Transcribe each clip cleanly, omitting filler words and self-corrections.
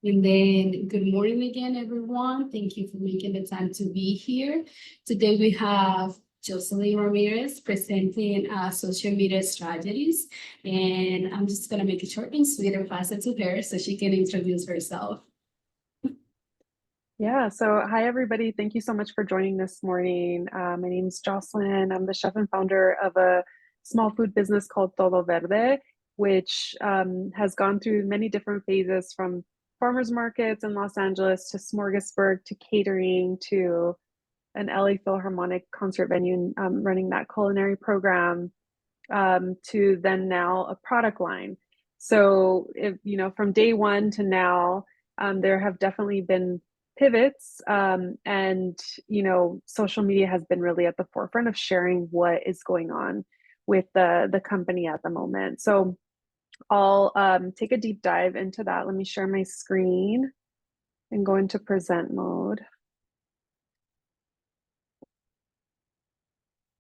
And then good morning again, everyone. Thank you for making the time to be here. Today we have Jocelyn Ramirez presenting social media strategies. And I'm just gonna make it short and sweet and pass it to her so she can introduce herself. Yeah, so hi everybody. Thank you so much for joining this morning. My name is Jocelyn. I'm the chef and founder of a small food business called Todo Verde, which has gone through many different phases from farmers markets in Los Angeles to smorgasbord to catering to an LA Philharmonic concert venue, running that culinary program, to then now a product line. So, if, from day one to now, there have definitely been pivots, and social media has been really at the forefront of sharing what is going on with the company at the moment. So I'll take a deep dive into that. Let me share my screen and go into present mode.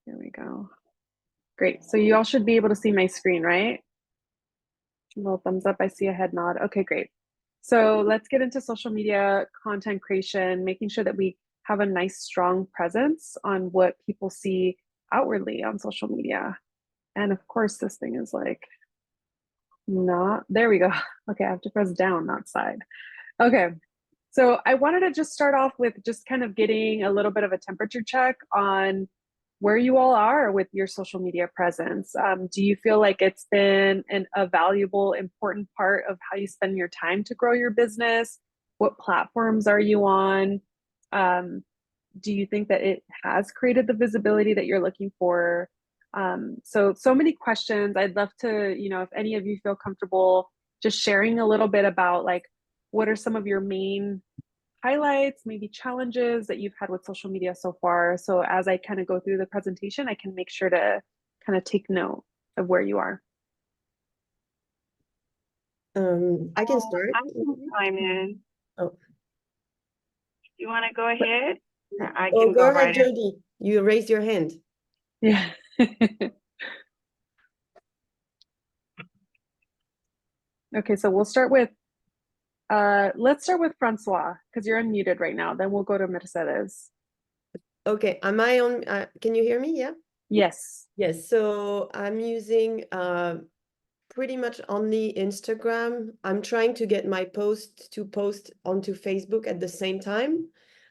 Here we go. Great. So you all should be able to see my screen, right? A little thumbs up. I see a head nod. Okay, great. So let's get into social media content creation, making sure that we have a nice, strong presence on what people see outwardly on social media. And of course, this thing is like not, there we go. Okay, I have to press down, not side. Okay, so I wanted to just start off with just kind of getting a little bit of a temperature check on where you all are with your social media presence. Do you feel like it's been a valuable, important part of how you spend your time to grow your business? What platforms are you on? Do you think that it has created the visibility that you're looking for? So many questions. I'd love to, if any of you feel comfortable just sharing a little bit about like, what are some of your main highlights, maybe challenges that you've had with social media so far. So as I kind of go through the presentation, I can make sure to kind of take note of where you are. I can start. I can chime in. Oh, You want to go ahead? I oh, can go ahead, right in. Jody. You raised your hand. Yeah. Okay, so we'll start with, let's start with Francois, because you're unmuted right now. Then we'll go to Mercedes. Okay, am I on? Can you hear me? Yeah. Yes. Yes. So I'm using pretty much only Instagram. I'm trying to get my post to post onto Facebook at the same time,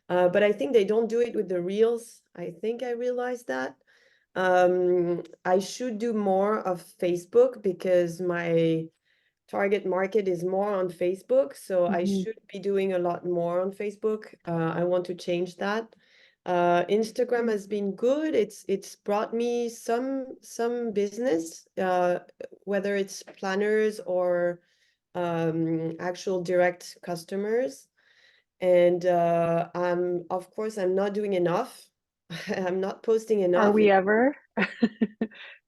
but I think they don't do it with the reels. I think I realized that. I should do more of Facebook because my target market is more on Facebook. So I should be doing a lot more on Facebook. I want to change that. Instagram has been good. It's brought me some business, whether it's planners or actual direct customers. And of course I'm not doing enough. I'm not posting enough. Are we ever?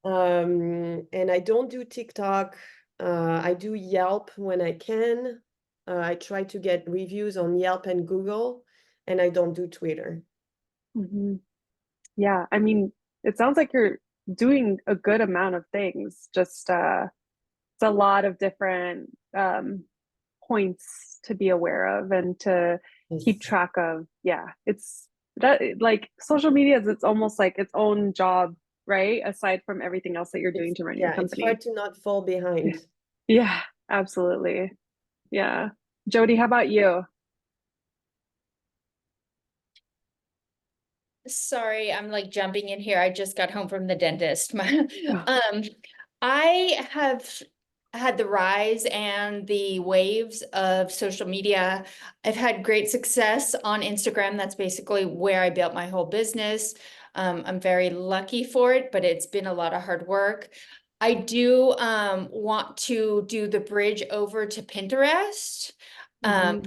And I don't do TikTok. I do Yelp when I can. I try to get reviews on Yelp and Google, and I don't do Twitter. Yeah, I mean, it sounds like you're doing a good amount of things. Just it's a lot of different points to be aware of and to keep track of. Yeah, it's that like social media is, it's almost like its own job, right? Aside from everything else that you're doing to run your company. It's hard to not fall behind. Yeah, absolutely. Yeah. Jody, how about you? Sorry, I'm like jumping in here. I just got home from the dentist. I have had the rise and the waves of social media. I've had great success on Instagram. That's basically where I built my whole business. I'm very lucky for it, but it's been a lot of hard work. I do want to do the bridge over to Pinterest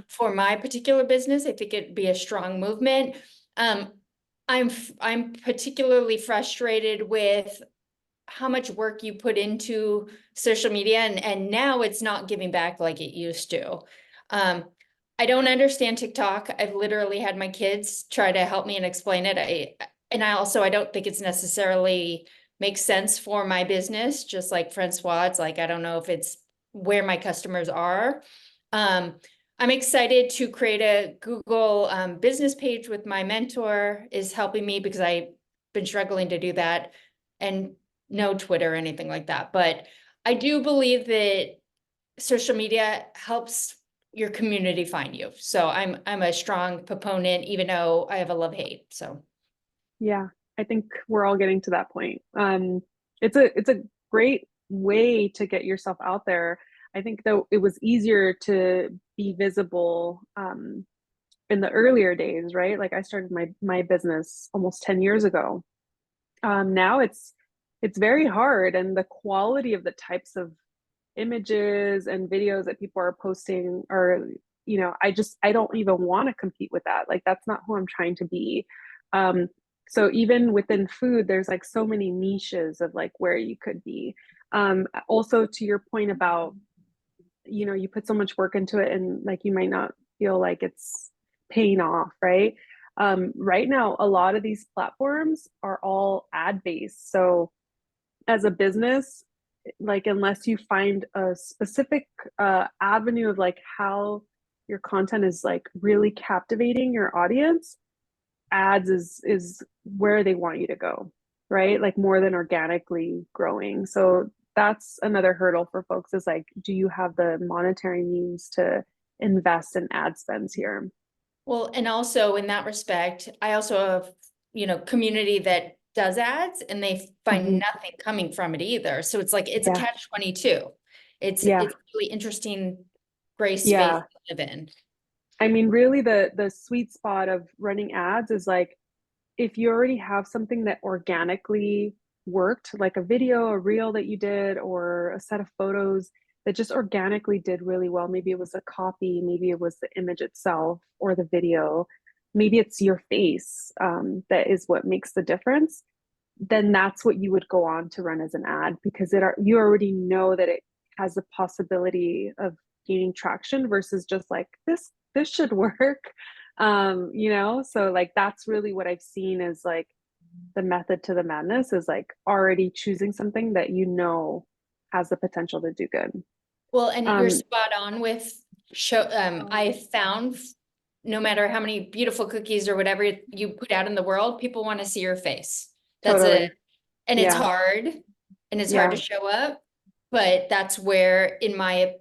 for my particular business. I think it'd be a strong movement. I'm particularly frustrated with how much work you put into social media and now it's not giving back like it used to. I don't understand TikTok. I've literally had my kids try to help me and explain it. I don't think it's necessarily makes sense for my business. Just like Francois, it's like, I don't know if it's where my customers are. I'm excited to create a Google business page with my mentor is helping me because I've been struggling to do that, and no Twitter or anything like that. But I do believe that social media helps your community find you. So I'm a strong proponent, even though I have a love-hate. So Yeah, I think we're all getting to that point. It's a great way to get yourself out there. I think though it was easier to be visible in the earlier days, right? Like I started my business almost 10 years ago. Now it's very hard, and the quality of the types of images and videos that people are posting are, I don't even want to compete with that. Like that's not who I'm trying to be. Um, so even within food, there's like so many niches of like where you could be. Also to your point about, you put so much work into it and like you might not feel like it's paying off, right? Right now, a lot of these platforms are all ad based. So as a business, like unless you find a specific avenue of like how your content is like really captivating your audience, ads is where they want you to go, right? Like more than organically growing. So that's another hurdle for folks is like, do you have the monetary means to invest in ad spends here? well, and also in that respect, I also have, community that does ads and they find Mhm. nothing coming from it either. So it's like, it's a Yeah. catch-22. It's Yeah. it's a really interesting gray space Yeah. to live in. I mean, really the sweet spot of running ads is like if you already have something that organically worked, like a video, a reel that you did, or a set of photos that just organically did really well. Maybe it was a copy, maybe it was the image itself or the video, maybe it's your face that is what makes the difference. Then that's what you would go on to run as an ad because you already know that it has the possibility of gaining traction versus just like this should work. So like that's really what I've seen is like the method to the madness is like already choosing something that has the potential to do good. Well, and you're um spot on with I found no matter how many beautiful cookies or whatever you put out in the world, people want to see your face. That's Totally. it. And it's Yeah. hard and it's hard Yeah. to show up, but that's where, in my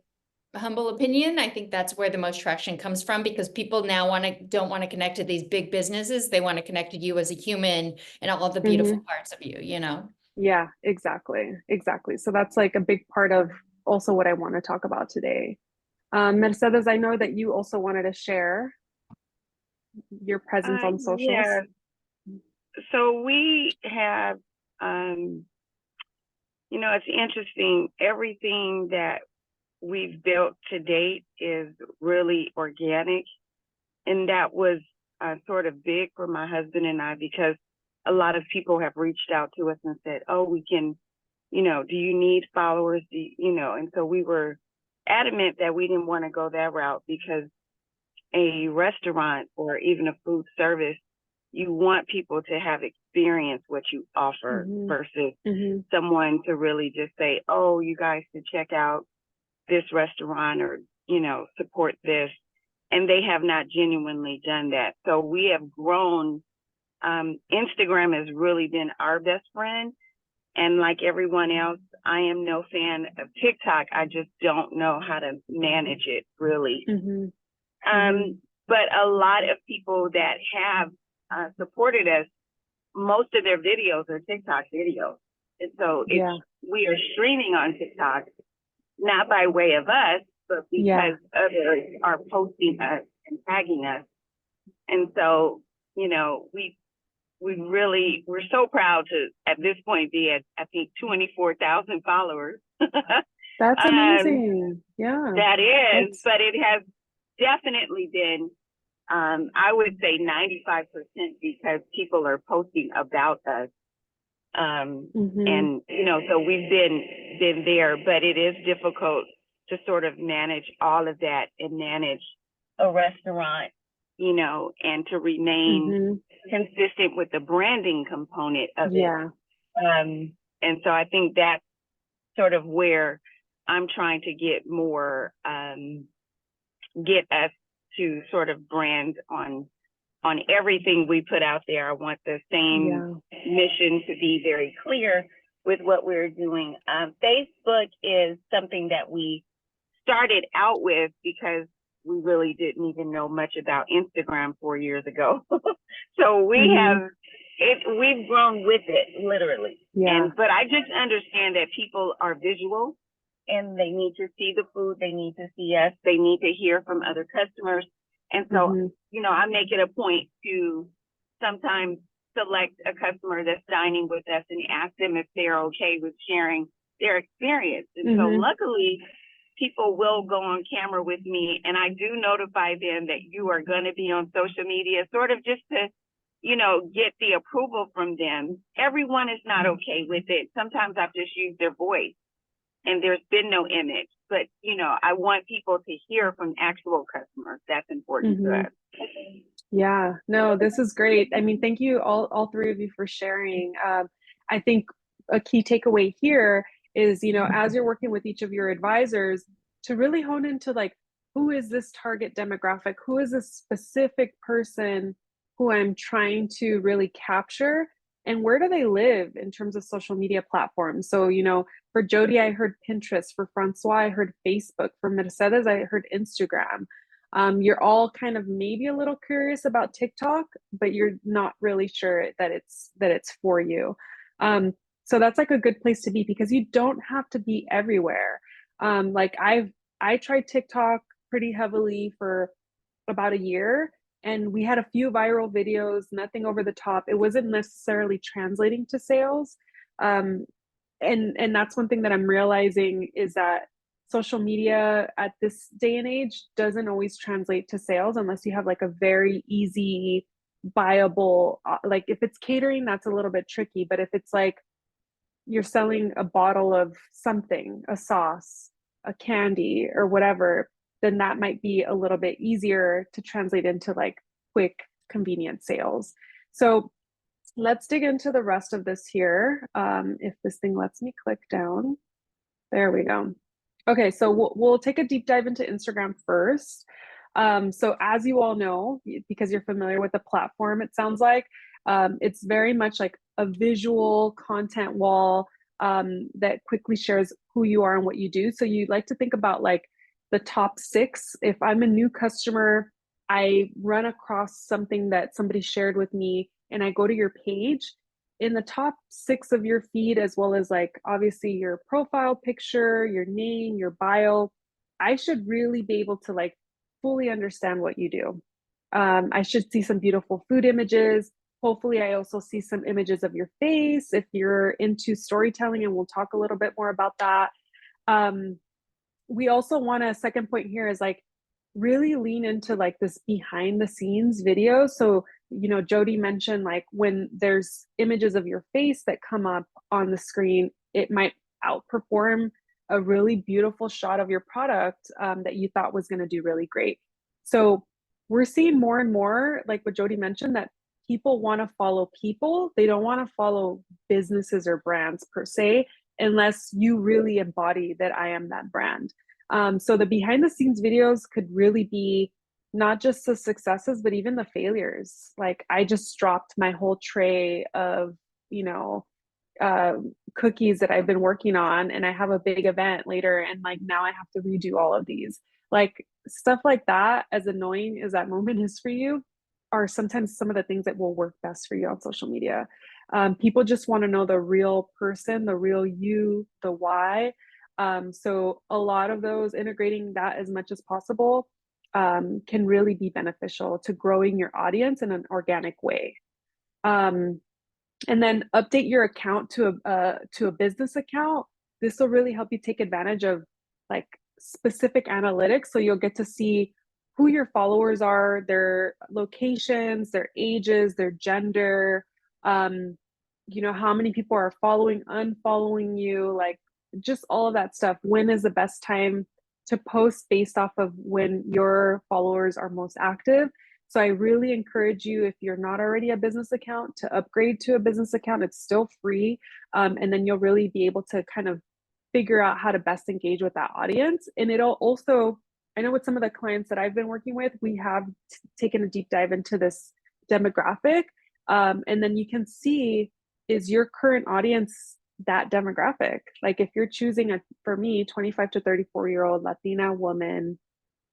humble opinion, I think that's where the most traction comes from because people now don't want to connect to these big businesses. They want to connect to you as a human and all of the beautiful parts of you. Yeah, exactly. So that's like a big part of also what I want to talk about today. Mercedes, I know that you also wanted to share your presence on socials. Yeah. So we have, it's interesting. Everything that we've built to date is really organic. And that was sort of big for my husband and I because a lot of people have reached out to us and said, oh, we can, do you need followers? And so we were adamant that we didn't want to go that route because a restaurant or even a food service, you want people to have experienced what you offer versus someone to really just say, oh, you guys should check out this restaurant or, support this. And they have not genuinely done that. So we have grown. Instagram has really been our best friend. And like everyone else, I am no fan of TikTok. I just don't know how to manage it really. But a lot of people that have supported us, most of their videos are TikTok videos. And so we are streaming on TikTok, not by way of us, but because others are posting us and tagging us. And so, we're so proud to, at this point, be at, I think, 24,000 followers. That's amazing. Yeah. That is, but it has definitely been, I would say 95% because people are posting about us. And, so we've been there, but it is difficult to sort of manage all of that and manage a restaurant, and to remain consistent with the branding component of it. And so I think that's sort of where I'm trying to get more get us to sort of brand on everything we put out there. I want the same mission to be very clear with what we're doing. Facebook is something that we started out with because we really didn't even know much about Instagram 4 years ago. So we we've grown with it, literally. Yeah. But I just understand that people are visual and they need to see the food, they need to see us, they need to hear from other customers. And so, you know, I make it a point to sometimes select a customer that's dining with us and ask them if they're okay with sharing their experience. And so luckily, people will go on camera with me, and I do notify them that you are going to be on social media, sort of just to, you know, get the approval from them. Everyone is not okay with it. Sometimes I've just used their voice and there's been no image, but, you know, I want people to hear from actual customers. That's important to us. Yeah, no, this is great. I mean, thank you all three of you for sharing. I think a key takeaway here is, you know, as you're working with each of your advisors, to really hone into like, who is this target demographic? Who is this specific person who I'm trying to really capture? And where do they live in terms of social media platforms? So, you know, for Jody, I heard Pinterest. For Francois, I heard Facebook. For Mercedes, I heard Instagram. You're all kind of maybe a little curious about TikTok, but you're not really sure that it's for you. So that's like a good place to be, because you don't have to be everywhere. Like I tried TikTok pretty heavily for about a year, and we had a few viral videos, nothing over the top. It wasn't necessarily translating to sales. And that's one thing that I'm realizing is that social media at this day and age doesn't always translate to sales unless you have like a very easy buyable, like if it's catering, that's a little bit tricky. But if it's like you're selling a bottle of something, a sauce, a candy, or whatever, then that might be a little bit easier to translate into like quick, convenient sales. So let's dig into the rest of this here. If this thing lets me click down. There we go. Okay, so we'll take a deep dive into Instagram first. So as you all know, because you're familiar with the platform, it sounds like it's very much like a visual content wall that quickly shares who you are and what you do. So you like to think about like the top 6. If I'm a new customer, I run across something that somebody shared with me and I go to your page, in the top 6 of your feed, as well as like obviously your profile picture, your name, your bio, I should really be able to like fully understand what you do. I should see some beautiful food images. Hopefully I also see some images of your face if you're into storytelling, and we'll talk a little bit more about that. We also want a second point here is like really lean into like this behind the scenes video. So, you know, Jody mentioned like when there's images of your face that come up on the screen, it might outperform a really beautiful shot of your product that you thought was going to do really great. So we're seeing more and more, like what Jody mentioned, that people want to follow people. They don't want to follow businesses or brands per se, unless you really embody that I am that brand. So the behind the scenes videos could really be not just the successes, but even the failures. Like I just dropped my whole tray of, you know, cookies that I've been working on, and I have a big event later, and like now I have to redo all of these. Like stuff like that, as annoying as that moment is for you, are sometimes some of the things that will work best for you on social media. People just want to know the real person, the real you, the why. So a lot of those, integrating that as much as possible can really be beneficial to growing your audience in an organic way. And then update your account to a business account. This will really help you take advantage of like specific analytics. So you'll get to see who your followers are, their locations, their ages, their gender, you know, how many people are following, unfollowing you, like just all of that stuff. When is the best time to post based off of when your followers are most active? So I really encourage you, if you're not already a business account, to upgrade to a business account. It's still free. And then you'll really be able to kind of figure out how to best engage with that audience. And it'll also I know with some of the clients that I've been working with, we have taken a deep dive into this demographic. And then you can see, is your current audience that demographic? Like if you're choosing for me, 25 to 34-year-old Latina woman,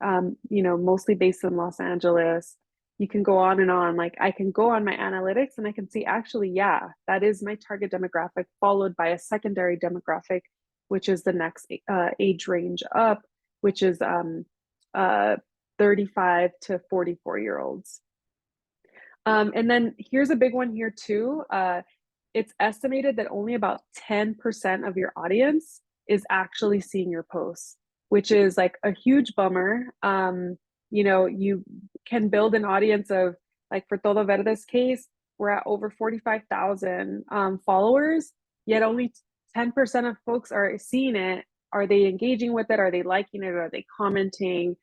mostly based in Los Angeles, you can go on and on. Like I can go on my analytics and I can see actually, yeah, that is my target demographic, followed by a secondary demographic, which is the next age range up, which is 35 to 44-year-olds. And then here's a big one here too. It's estimated that only about 10% of your audience is actually seeing your posts, which is like a huge bummer. You can build an audience of, like for Todo Verde's case, we're at over 45,000 followers, yet only 10% of folks are seeing it. Are they engaging with it? Are they liking it? Are they commenting?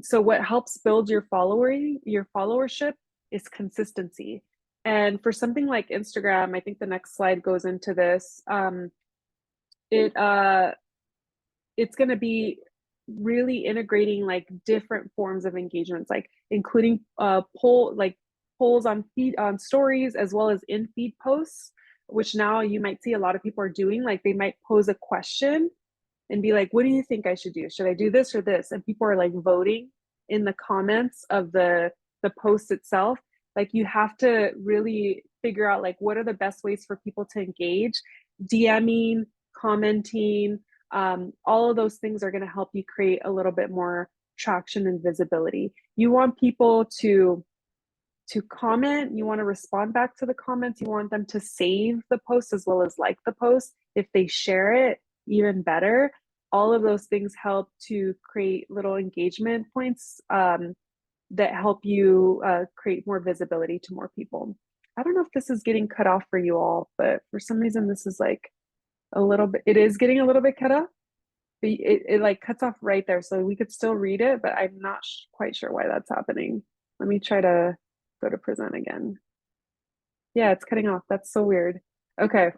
So what helps build your followership is consistency. And for something like Instagram, I think the next slide goes into this. It's going to be really integrating like different forms of engagements, like including polls on stories, as well as in feed posts, which now you might see a lot of people are doing. Like they might pose a question and be like, what do you think I should do? Should I do this or this? And people are like voting in the comments of the post itself. Like you have to really figure out like what are the best ways for people to engage. DMing, commenting, all of those things are going to help you create a little bit more traction and visibility. You want people to comment, you want to respond back to the comments, you want them to save the post as well as like the post. If they share it, even better. All of those things help to create little engagement points that help you create more visibility to more people. I don't know if this is getting cut off for you all, but for some reason this is like a little bit, it is getting a little bit cut off. It like cuts off right there, so we could still read it, but I'm not quite sure why that's happening. Let me try to go to present again. Yeah, it's cutting off. That's so weird. Okay.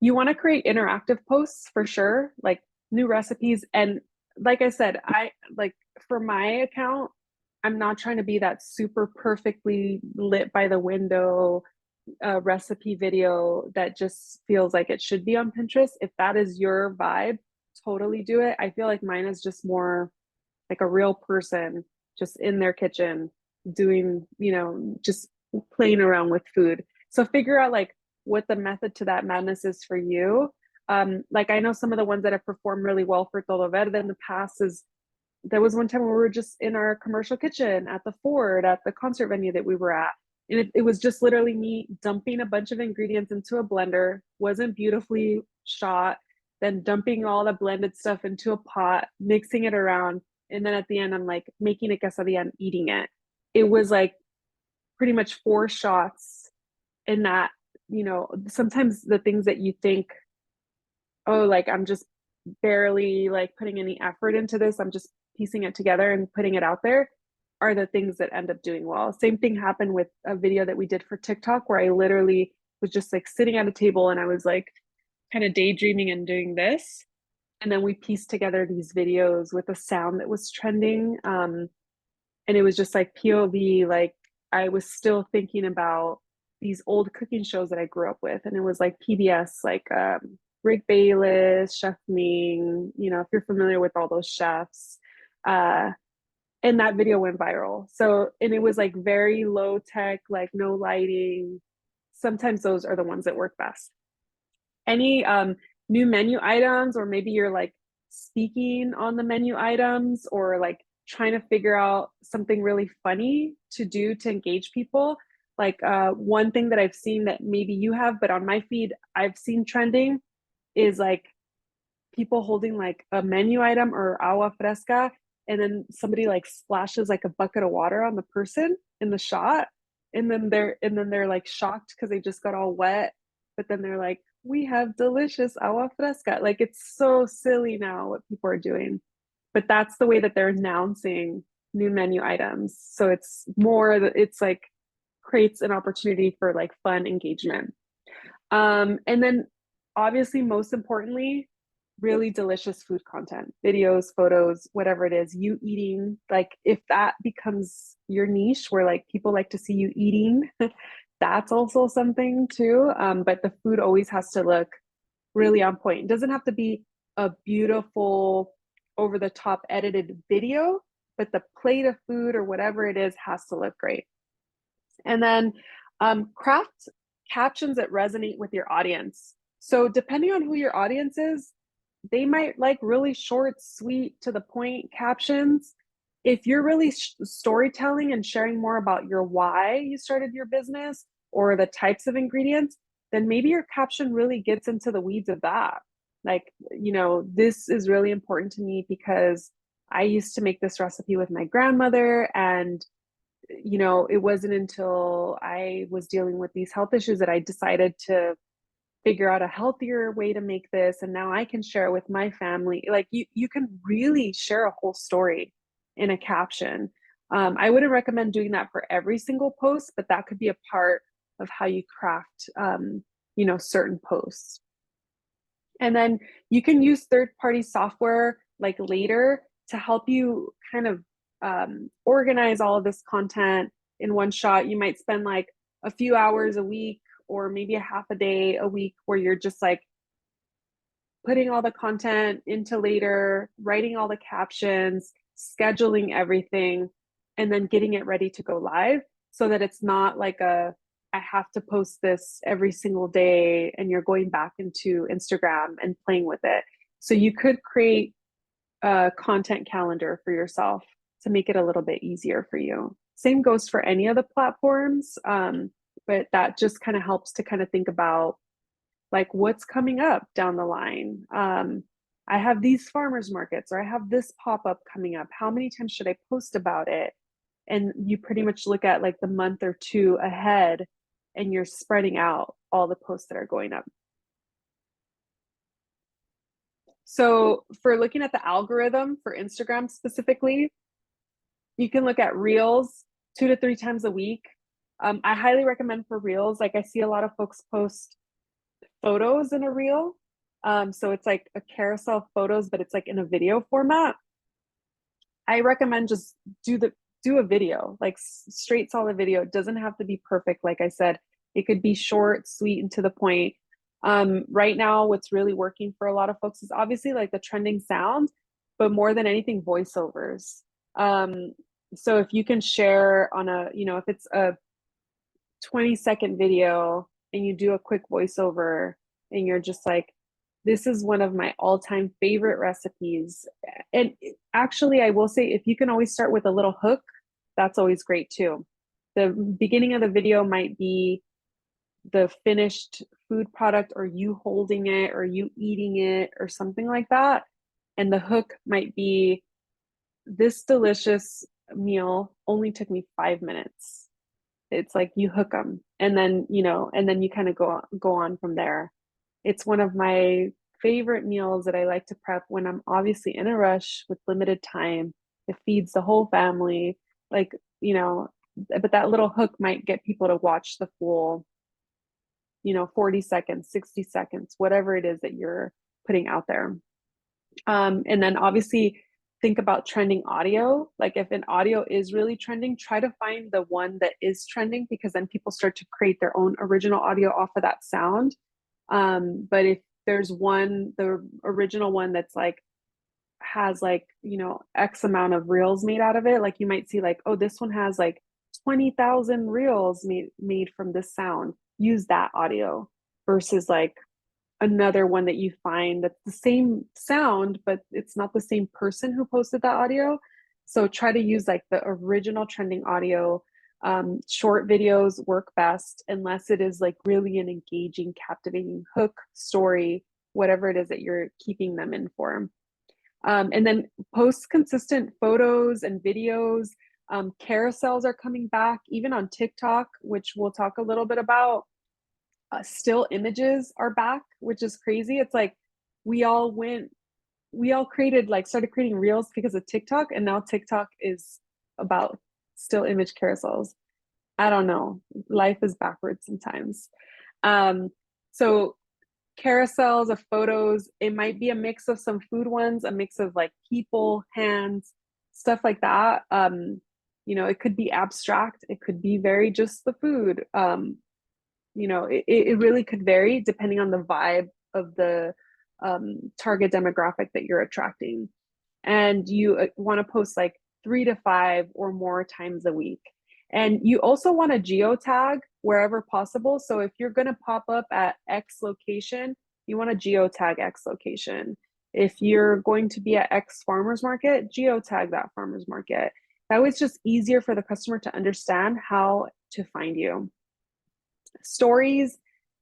You want to create interactive posts for sure, like new recipes. And like I said, for my account, I'm not trying to be that super perfectly lit by the window recipe video that just feels like it should be on Pinterest. If that is your vibe, totally do it. I feel like mine is just more like a real person just in their kitchen doing, just playing around with food. So figure out like what the method to that madness is for you. Like I know some of the ones that have performed really well for Todo Verde in the past is, there was one time where we were just in our commercial kitchen at the Ford, at the concert venue that we were at. And it was just literally me dumping a bunch of ingredients into a blender, wasn't beautifully shot, then dumping all the blended stuff into a pot, mixing it around. And then at the end, I'm like making a quesadilla and eating it. It was like pretty much 4 shots in that, sometimes the things that you think, oh, like I'm just barely like putting any effort into this, I'm just piecing it together and putting it out there, are the things that end up doing well. Same thing happened with a video that we did for TikTok where I literally was just like sitting at a table and I was like kind of daydreaming and doing this. And then we pieced together these videos with a sound that was trending. And it was just like POV, like I was still thinking about these old cooking shows that I grew up with. And it was like PBS, like Rick Bayless, Chef Ming, if you're familiar with all those chefs. And that video went viral. So, and it was like very low tech, like no lighting. Sometimes those are the ones that work best. Any new menu items, or maybe you're like speaking on the menu items, or like trying to figure out something really funny to do to engage people. Like one thing that I've seen that maybe you have, but on my feed, I've seen trending is like people holding like a menu item or agua fresca, and then somebody like splashes like a bucket of water on the person in the shot, and then they're like shocked because they just got all wet, but then they're like, we have delicious agua fresca. Like it's so silly now what people are doing, but that's the way that they're announcing new menu items. So it's more that it's like creates an opportunity for like fun engagement. And then obviously most importantly, really delicious food content, videos, photos, whatever it is, you eating, like if that becomes your niche where like people like to see you eating, that's also something too. But the food always has to look really on point. It doesn't have to be a beautiful over the top edited video, but the plate of food or whatever it is has to look great. And then craft captions that resonate with your audience. So depending on who your audience is, they might like really short, sweet, to the point captions. If you're really storytelling and sharing more about your why you started your business or the types of ingredients, then maybe your caption really gets into the weeds of that. Like, you know, this is really important to me because I used to make this recipe with my grandmother, and you know, it wasn't until I was dealing with these health issues that I decided to figure out a healthier way to make this, and now I can share it with my family. Like you can really share a whole story in a caption. I wouldn't recommend doing that for every single post, but that could be a part of how you craft you know, certain posts. And then you can use third-party software like later to help you kind of organize all of this content in one shot. You might spend like a few hours a week or maybe a half a day a week where you're just like putting all the content into later, writing all the captions, scheduling everything, and then getting it ready to go live so that it's not like a I have to post this every single day and you're going back into Instagram and playing with it. So you could create a content calendar for yourself to make it a little bit easier for you. Same goes for any of the platforms, but that just kind of helps to kind of think about like what's coming up down the line. I have these farmers markets, or I have this pop-up coming up. How many times should I post about it? And you pretty much look at like the month or two ahead, and you're spreading out all the posts that are going up. So for looking at the algorithm for Instagram specifically, you can look at Reels 2 to 3 times a week. I highly recommend for Reels. Like I see a lot of folks post photos in a Reel. So it's like a carousel of photos, but it's like in a video format. I recommend just do a video, like straight solid video. It doesn't have to be perfect. Like I said, it could be short, sweet, and to the point. Right now, what's really working for a lot of folks is obviously like the trending sound, but more than anything, voiceovers. So if you can share on a, you know, if it's a 20-second video and you do a quick voiceover and you're just like, this is one of my all-time favorite recipes. And actually, I will say, if you can always start with a little hook, that's always great too. The beginning of the video might be the finished food product, or you holding it, or you eating it, or something like that. And the hook might be, this delicious meal only took me 5 minutes. It's like you hook them, and then, you know, and then you kind of go on from there. It's one of my favorite meals that I like to prep when I'm obviously in a rush with limited time. It feeds the whole family, like, you know, but that little hook might get people to watch the full, you know, 40 seconds, 60 seconds, whatever it is that you're putting out there. And then obviously think about trending audio. Like if an audio is really trending, try to find the one that is trending, because then people start to create their own original audio off of that sound. But if there's one, the original one that's like has like, you know, X amount of reels made out of it, like you might see like, oh, this one has like 20,000 reels made from this sound. Use that audio versus like another one that you find that's the same sound, but it's not the same person who posted that audio. So try to use like the original trending audio. Short videos work best unless it is like really an engaging, captivating hook story, whatever it is that you're keeping them in for. And then post consistent photos and videos. Carousels are coming back, even on TikTok, which we'll talk a little bit about. Still images are back, which is crazy. It's like we all created, like started creating reels because of TikTok, and now TikTok is about still image carousels. I don't know. Life is backwards sometimes. So carousels of photos. It might be a mix of some food ones, a mix of like people, hands, stuff like that. You know, it could be abstract. It could be very just the food. You know, it really could vary depending on the vibe of the target demographic that you're attracting. And you want to post like 3 to 5 or more times a week. And you also want to geotag wherever possible. So if you're going to pop up at X location, you want to geotag X location. If you're going to be at X farmers market, geotag that farmers market. That way it's just easier for the customer to understand how to find you. Stories,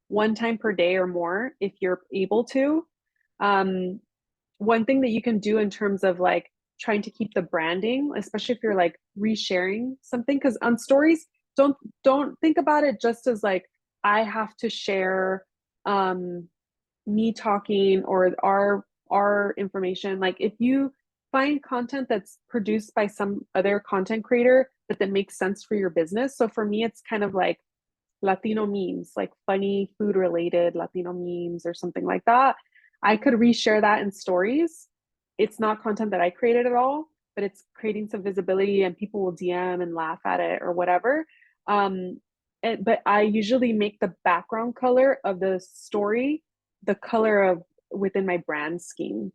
1 time per day or more, if you're able to. One thing that you can do in terms of like trying to keep the branding, especially if you're like resharing something, because on stories, don't think about it just as like I have to share me talking or our information. Like if you find content that's produced by some other content creator that makes sense for your business. So for me, it's kind of like Latino memes, like funny food related Latino memes or something like that. I could reshare that in stories. It's not content that I created at all, but it's creating some visibility and people will DM and laugh at it or whatever. But I usually make the background color of the story the color of within my brand scheme.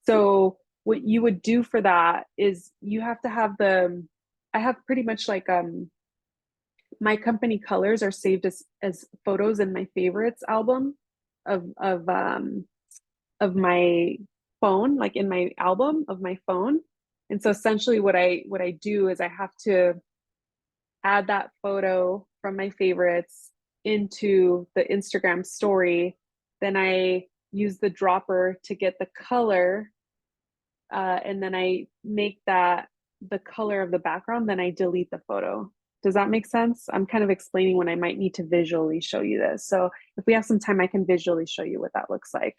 So what you would do for that is you have to have I have pretty much like my company colors are saved as photos in my favorites album of my phone, like in my album of my phone. And so essentially what I do is I have to add that photo from my favorites into the Instagram story. Then I use the dropper to get the color, and then I make that the color of the background, then I delete the photo. Does that make sense? I'm kind of explaining when I might need to visually show you this. So if we have some time, I can visually show you what that looks like.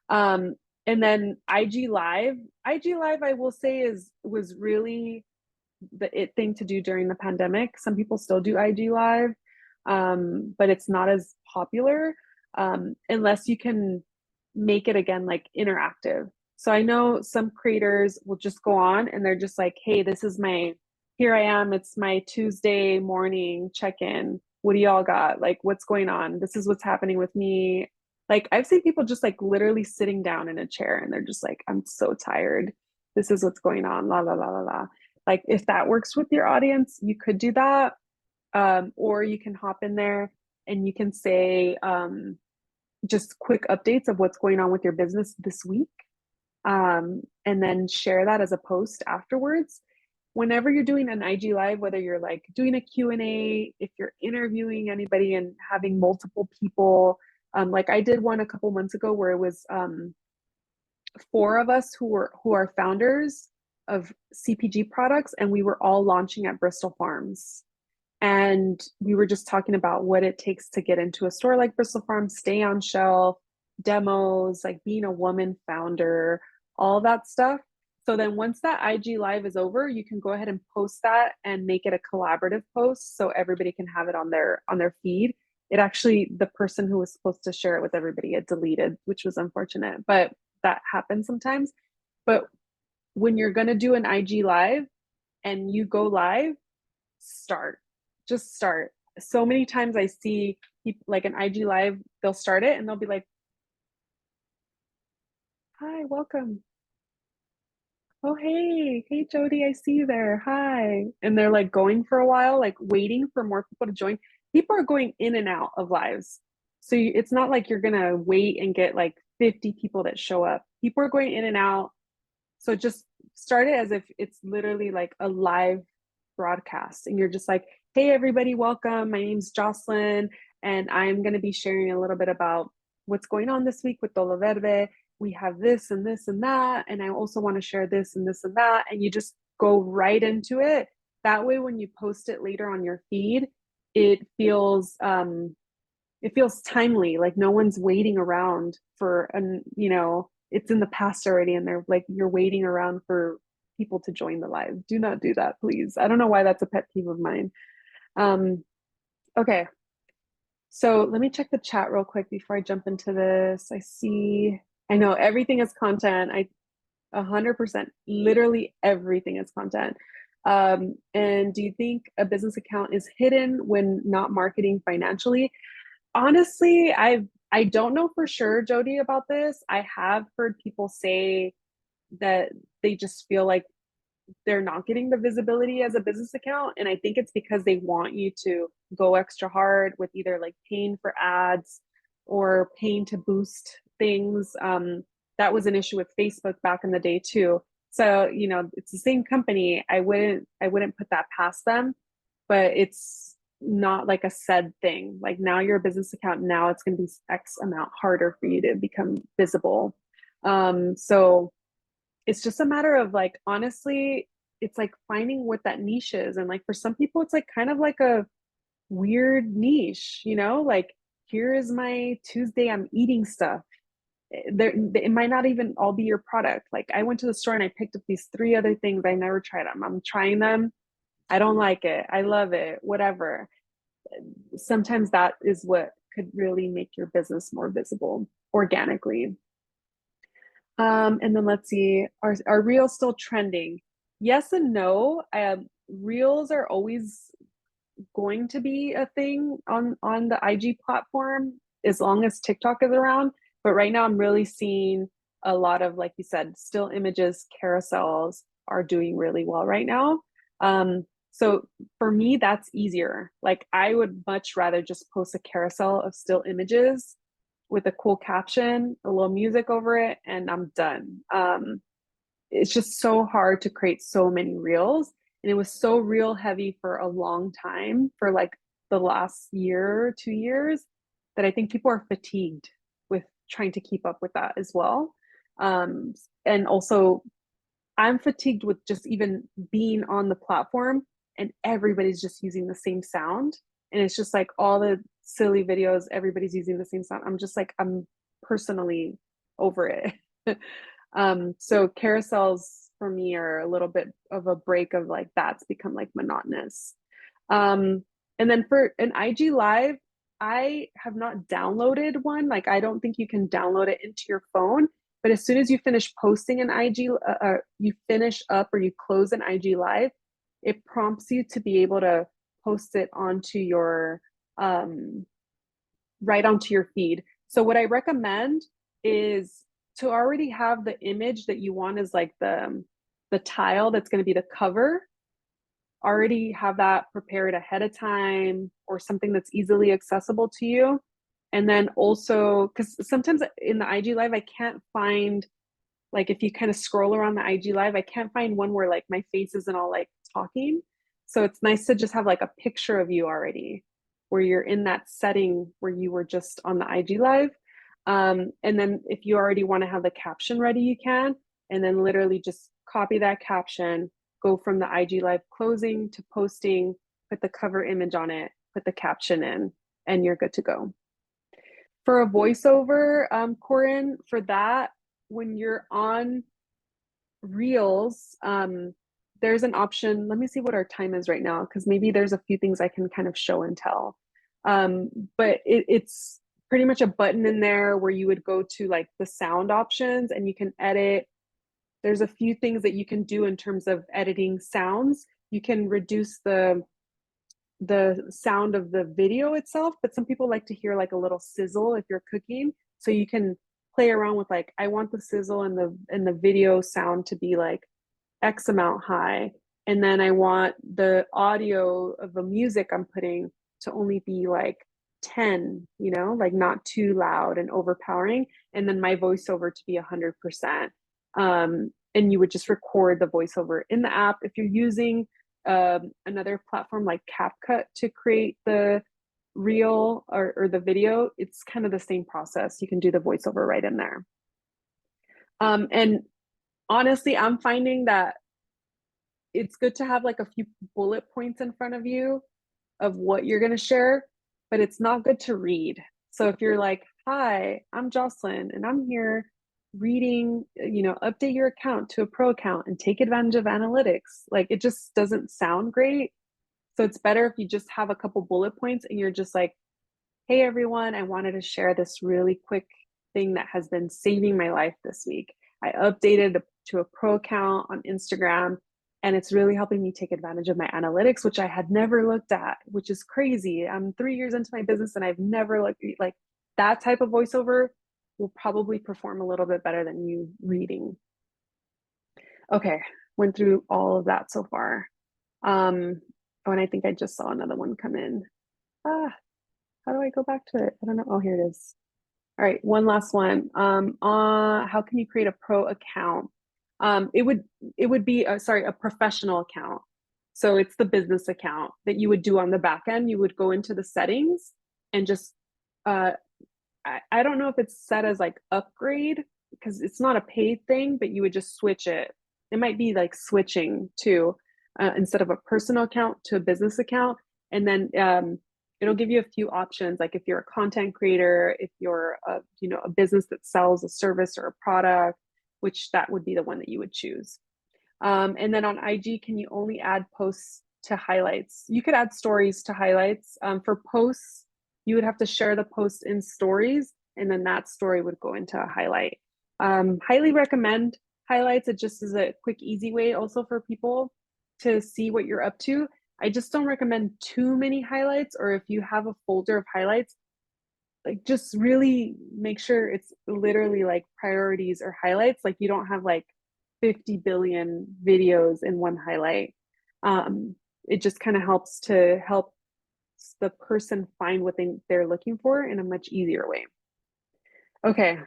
And then IG Live, I will say was really the it thing to do during the pandemic. Some people still do IG Live, but it's not as popular unless you can make it again like interactive. So I know some creators will just go on and they're just like, hey, here I am, it's my Tuesday morning check-in. What do y'all got? Like, what's going on? This is what's happening with me. Like, I've seen people just like literally sitting down in a chair and they're just like, I'm so tired. This is what's going on, la, la, la, la, la. Like, if that works with your audience, you could do that. Or you can hop in there and you can say just quick updates of what's going on with your business this week. And then share that as a post afterwards. Whenever you're doing an IG Live, whether you're like doing a Q&A, if you're interviewing anybody and having multiple people, like I did one a couple months ago where it was 4 of us who are founders of CPG products, and we were all launching at Bristol Farms. And we were just talking about what it takes to get into a store like Bristol Farms, stay on shelf, demos, like being a woman founder, all that stuff. So then once that IG Live is over, you can go ahead and post that and make it a collaborative post so everybody can have it on their feed. It actually, the person who was supposed to share it with everybody, it deleted, which was unfortunate, but that happens sometimes. But when you're going to do an IG Live and you go live, just start. So many times I see people like an IG Live, they'll start it and they'll be like, hi, welcome. Oh, hey, Jody, I see you there. Hi. And they're like going for a while, like waiting for more people to join. People are going in and out of lives. So it's not like you're going to wait and get like 50 people that show up. People are going in and out. So just start it as if it's literally like a live broadcast. And you're just like, hey, everybody, welcome. My name's Jocelyn, and I'm going to be sharing a little bit about what's going on this week with Dolo Verde. We have this and this and that, and I also want to share this and this and that, and you just go right into it. That way when you post it later on your feed, it feels timely, like no one's waiting around for it's in the past already, and they're like, you're waiting around for people to join the live. Do not do that, please. I don't know why that's a pet peeve of mine. Okay, So let me check the chat real quick before I jump into this. I know everything is content. 100%, literally everything is content. And do you think a business account is hidden when not marketing financially? Honestly, I don't know for sure, Jody, about this. I have heard people say that they just feel like they're not getting the visibility as a business account. And I think it's because they want you to go extra hard with either like paying for ads or paying to boost things. That was an issue with Facebook back in the day too. So, you know, it's the same company. I wouldn't put that past them, but it's not like a said thing. Like now you're a business account, now it's going to be X amount harder for you to become visible. So it's just a matter of like, honestly, it's like finding what that niche is. And like for some people, it's like kind of like a weird niche, you know, like here is my Tuesday, I'm eating stuff. There, it might not even all be your product. Like I went to the store and I picked up these 3 other things. I never tried them. I'm trying them. I don't like it. I love it, whatever. Sometimes that is what could really make your business more visible organically. And then let's see, are reels still trending? Yes and no. Reels are always going to be a thing on the IG platform as long as TikTok is around. But right now I'm really seeing a lot of, like you said, still images, carousels are doing really well right now. So for me, that's easier. Like I would much rather just post a carousel of still images with a cool caption, a little music over it, and I'm done. It's just so hard to create so many reels. And it was so reel heavy for a long time, for like the last year, 2 years, that I think people are fatigued with trying to keep up with that as well. And also, I'm fatigued with just even being on the platform and everybody's just using the same sound. And it's just like all the silly videos, everybody's using the same sound. I'm just like, I'm personally over it. So carousels for me are a little bit of a break of like, that's become like monotonous. And then for an IG live, I have not downloaded one. Like, I don't think you can download it into your phone, but as soon as you finish posting an IG, you finish up or you close an IG live, it prompts you to be able to post it onto your, right onto your feed. So what I recommend is to already have the image that you want as like the tile that's going to be the cover, already have that prepared ahead of time or something that's easily accessible to you. And then also, because sometimes in the IG live, I can't find, like if you kind of scroll around the IG live, I can't find one where like my face isn't all like talking. So it's nice to just have like a picture of you already, where you're in that setting where you were just on the IG live. And then if you already want to have the caption ready, you can, and then literally just copy that caption, go from the IG live closing to posting, put the cover image on it, put the caption in, and you're good to go. For a voiceover, Corinne, for that, when you're on Reels, there's an option. Let me see what our time is right now, because maybe there's a few things I can kind of show and tell. But it's pretty much a button in there where you would go to like the sound options and you can edit. There's a few things that you can do in terms of editing sounds. You can reduce the sound of the video itself, but some people like to hear like a little sizzle if you're cooking. So you can play around with like, I want the sizzle and the video sound to be like X amount high. And then I want the audio of the music I'm putting to only be like 10, you know, like not too loud and overpowering. And then my voiceover to be 100%. And you would just record the voiceover in the app. If you're using another platform like CapCut to create the reel or the video, it's kind of the same process. You can do the voiceover right in there. And honestly, I'm finding that it's good to have like a few bullet points in front of you of what you're going to share, but it's not good to read. So if you're like, hi, I'm Jocelyn and I'm here reading, you know, update your account to a pro account and take advantage of analytics, like it just doesn't sound great. So it's better if you just have a couple bullet points and you're just like, Hey everyone, I wanted to share this really quick thing that has been saving my life this week. I updated to a pro account on Instagram, and it's really helping me take advantage of my analytics, which I had never looked at, which is crazy. I'm 3 years into my business and I've never looked like that type of voiceover will probably perform a little bit better than you reading. Okay, went through all of that so far. Oh, and I think I just saw another one come in. How do I go back to it? I don't know. Oh, here it is. All right, one last one. How can you create a pro account? It would be a professional account. So it's the business account that you would do on the back end. You would go into the settings and just I don't know if it's set as like upgrade because it's not a paid thing, but you would just switch it. It might be like switching to instead of a personal account to a business account, and then it'll give you a few options, like if you're a content creator, if you're a business that sells a service or a product, which that would be the one that you would choose. And then on IG, can you only add posts to highlights? You could add stories to highlights. For posts, you would have to share the post in stories, and then that story would go into a highlight. Highly recommend highlights. It just is a quick, easy way also for people to see what you're up to. I just don't recommend too many highlights, or if you have a folder of highlights, like just really make sure it's literally like priorities or highlights. Like you don't have like 50 billion videos in one highlight. It just kind of helps to help the person find what they're looking for in a much easier way. Okay,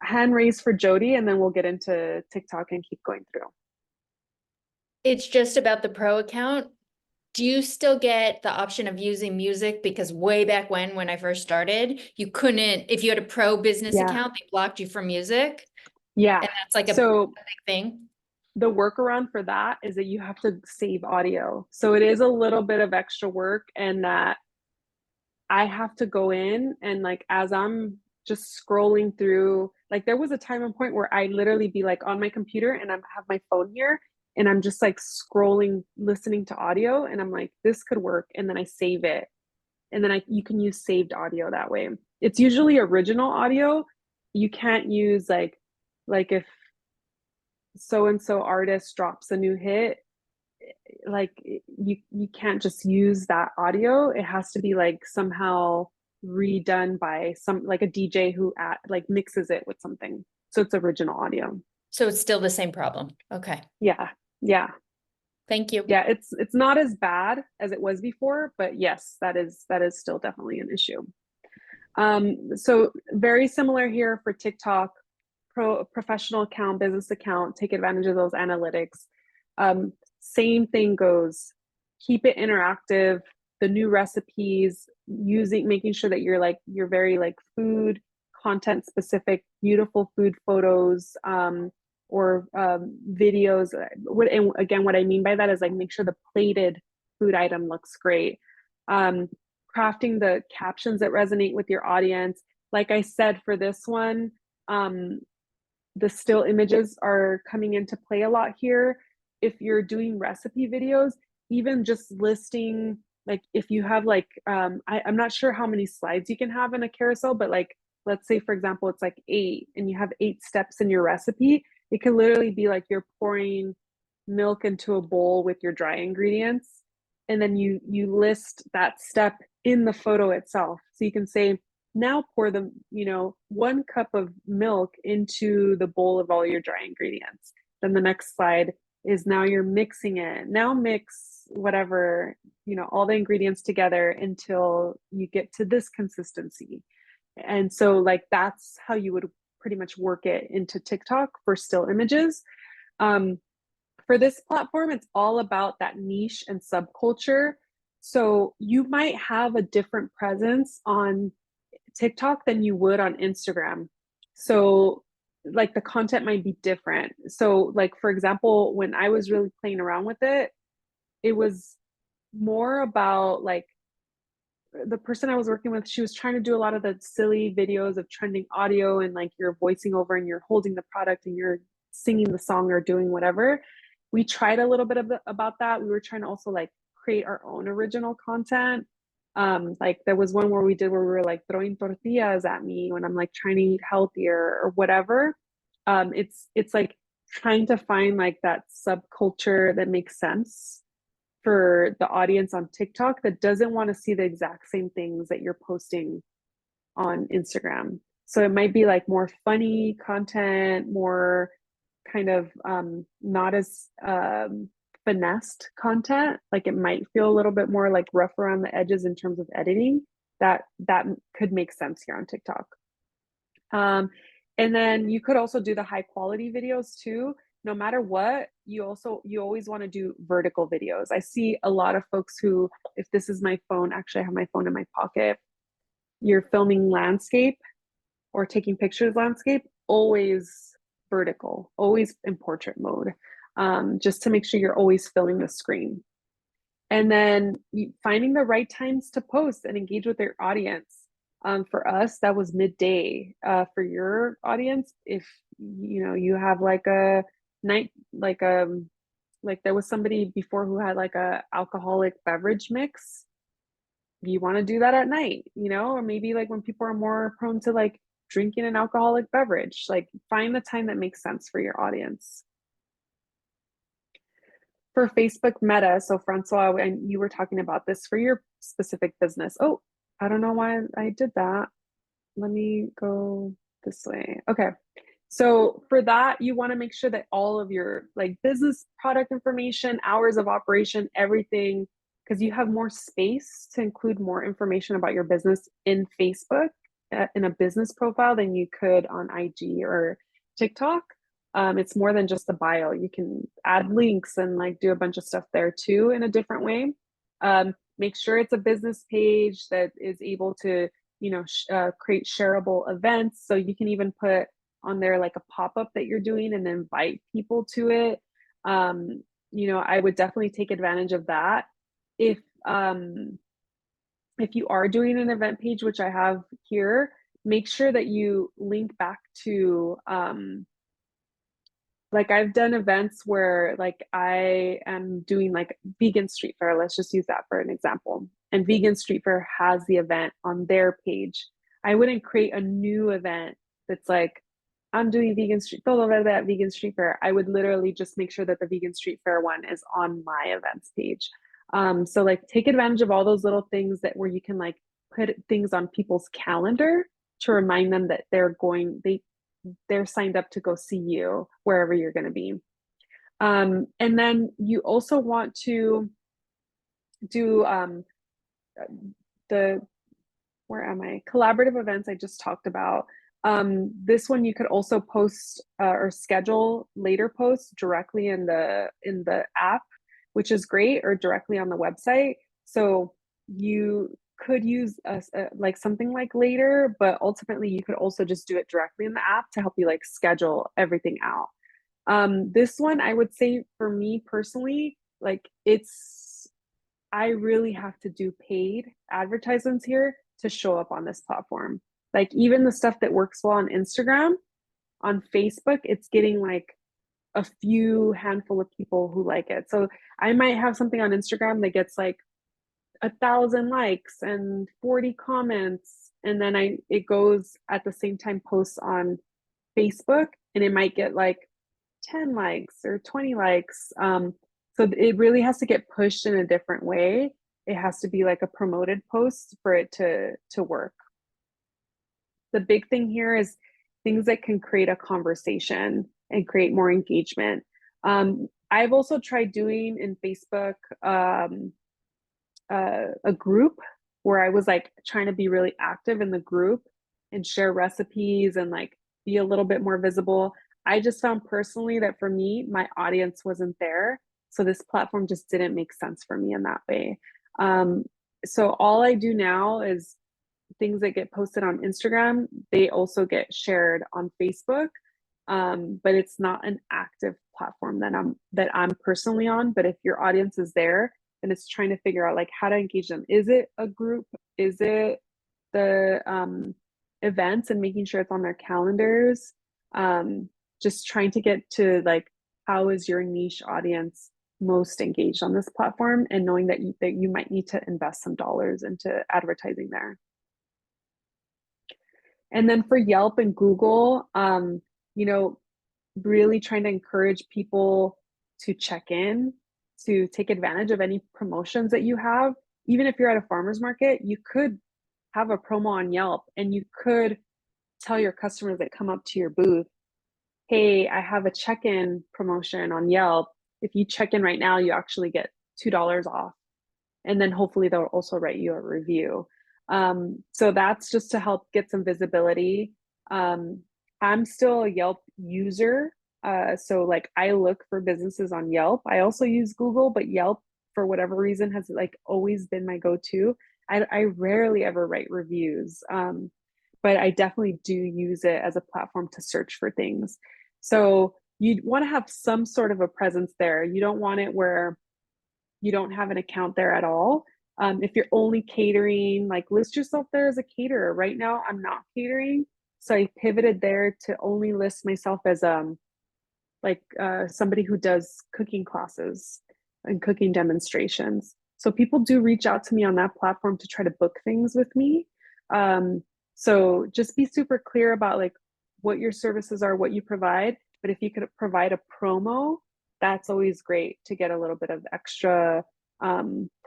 hand raised for Jody, and then we'll get into TikTok and keep going through. It's just about the pro account. Do you still get the option of using music? Because way back when I first started, you couldn't, if you had a pro business account, they blocked you from music. Yeah. And that's like a big thing. The workaround for that is that you have to save audio. So it is a little bit of extra work, and that I have to go in and like, as I'm just scrolling through, like there was a time and point where I literally be like on my computer and I have my phone here and I'm just like scrolling, listening to audio, and I'm like, this could work. And then I save it. And then you can use saved audio that way. It's usually original audio. You can't use like if so-and-so artist drops a new hit, like you can't just use that audio. It has to be like somehow redone by some like a DJ who like mixes it with something. So it's original audio. So it's still the same problem. Okay. Yeah. Thank you. Yeah, it's not as bad as it was before, but yes, that is still definitely an issue. So very similar here for TikTok, professional account, business account, take advantage of those analytics. Same thing goes, keep it interactive, the new recipes, making sure that you're very like food content specific, beautiful food photos, or videos. And again, what I mean by that is like make sure the plated food item looks great. Crafting the captions that resonate with your audience. Like I said, for this one, the still images are coming into play a lot here. If you're doing recipe videos, even just listing, like if you have like, I'm not sure how many slides you can have in a carousel, but like, let's say for example, it's like 8 and you have 8 steps in your recipe. It can literally be like you're pouring milk into a bowl with your dry ingredients. And then you list that step in the photo itself. So you can say, now pour the 1 cup of milk into the bowl of all your dry ingredients. Then the next slide is now you're mixing it. Now mix whatever, all the ingredients together until you get to this consistency. And so like that's how you would pretty much work it into TikTok for still images. For this platform, it's all about that niche and subculture. So you might have a different presence on TikTok than you would on Instagram. So like the content might be different. So like, for example, when I was really playing around with it, it was more about like the person I was working with, she was trying to do a lot of the silly videos of trending audio and like you're voicing over and you're holding the product and you're singing the song or doing whatever. We tried a little bit about that. We were trying to also like create our own original content. Like there was one where we were like throwing tortillas at me when I'm like trying to eat healthier or whatever. It's like trying to find like that subculture that makes sense for the audience on TikTok that doesn't want to see the exact same things that you're posting on Instagram. So it might be like more funny content, more kind of not as finessed content. Like it might feel a little bit more like rough around the edges in terms of editing. That could make sense here on TikTok. And then you could also do the high quality videos too. No matter what, you always want to do vertical videos. I see a lot of folks who, if this is my phone, actually I have my phone in my pocket, you're filming landscape or taking pictures landscape, always vertical, always in portrait mode, just to make sure you're always filling the screen. And then finding the right times to post and engage with your audience. For us, that was midday. For your audience, if you have like a night, like there was somebody before who had like a alcoholic beverage mix, you want to do that at night, or maybe like when people are more prone to like drinking an alcoholic beverage, like find the time that makes sense for your audience. For Facebook Meta, so Francois, and you were talking about this for your specific business. Oh, I don't know why I did that. Let me go this way. Okay. So for that, you want to make sure that all of your like business product information, hours of operation, everything, because you have more space to include more information about your business in Facebook in a business profile than you could on IG or TikTok. It's more than just the bio. You can add links and like do a bunch of stuff there too in a different way. Make sure it's a business page that is able to, create shareable events. So you can even put on there like a pop-up that you're doing and invite people to it. I would definitely take advantage of that. If you are doing an event page, which I have here, make sure that you link back to like I've done events where like I am doing like vegan street fair. Let's just use that for an example. And vegan street fair has the event on their page. I wouldn't create a new event that's like, I'm doing vegan street, todo verde at vegan street fair. I would literally just make sure that the vegan street fair one is on my events page. So like take advantage of all those little things that where you can like put things on people's calendar to remind them that they're signed up to go see you wherever you're going to be. And then you also want to do where am I? Collaborative events I just talked about. This one you could also post or schedule later posts directly in the app, which is great, or directly on the website. So you could use like something like later, but ultimately you could also just do it directly in the app to help you like schedule everything out. This one I would say for me personally, like I really have to do paid advertisements here to show up on this platform. Like even the stuff that works well on Instagram, on Facebook, it's getting like a few handful of people who like it. So I might have something on Instagram that gets like 1,000 likes and 40 comments, and then it goes at the same time posts on Facebook, and it might get like 10 likes or 20 likes. So it really has to get pushed in a different way. It has to be like a promoted post for it to work. The big thing here is things that can create a conversation and create more engagement. I've also tried doing in Facebook a group where I was like trying to be really active in the group and share recipes and like be a little bit more visible. I just found personally that for me, my audience wasn't there. So this platform just didn't make sense for me in that way. So all I do now is things that get posted on Instagram, they also get shared on Facebook. But it's not an active platform that I'm personally on. But if your audience is there and it's trying to figure out like how to engage them, is it a group? Is it the events and making sure it's on their calendars? Just trying to get to like, how is your niche audience most engaged on this platform, and knowing that you might need to invest some dollars into advertising there. And then for Yelp and Google, you know, really trying to encourage people to check in, to take advantage of any promotions that you have. Even if you're at a farmer's market, you could have a promo on Yelp, and you could tell your customers that come up to your booth, hey, I have a check-in promotion on Yelp. If you check in right now, you actually get $2 off. And then hopefully they'll also write you a review. So that's just to help get some visibility. I'm still a Yelp user. So like I look for businesses on Yelp. I also use Google, but Yelp for whatever reason has like always been my go-to. I rarely ever write reviews, but I definitely do use it as a platform to search for things. So you want to have some sort of a presence there. You don't want it where you don't have an account there at all. If you're only catering, like list yourself there as a caterer. Right now, I'm not catering, so I pivoted there to only list myself as somebody who does cooking classes and cooking demonstrations. So people do reach out to me on that platform to try to book things with me. So just be super clear about like what your services are, what you provide. But if you could provide a promo, that's always great to get a little bit of extra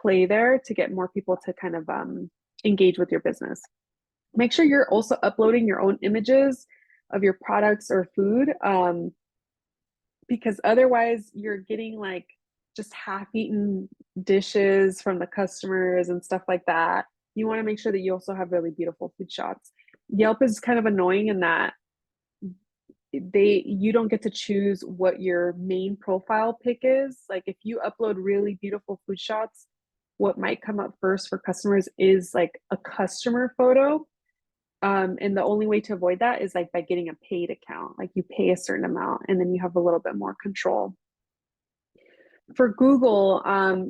play there to get more people to kind of engage with your business. Make sure you're also uploading your own images of your products or food, because otherwise you're getting like just half-eaten dishes from the customers and stuff like that. You want to make sure that you also have really beautiful food shots. Yelp is kind of annoying in that you don't get to choose what your main profile pic is. Like if you upload really beautiful food shots, what might come up first for customers is like a customer photo. And the only way to avoid that is like by getting a paid account. Like you pay a certain amount and then you have a little bit more control. For Google,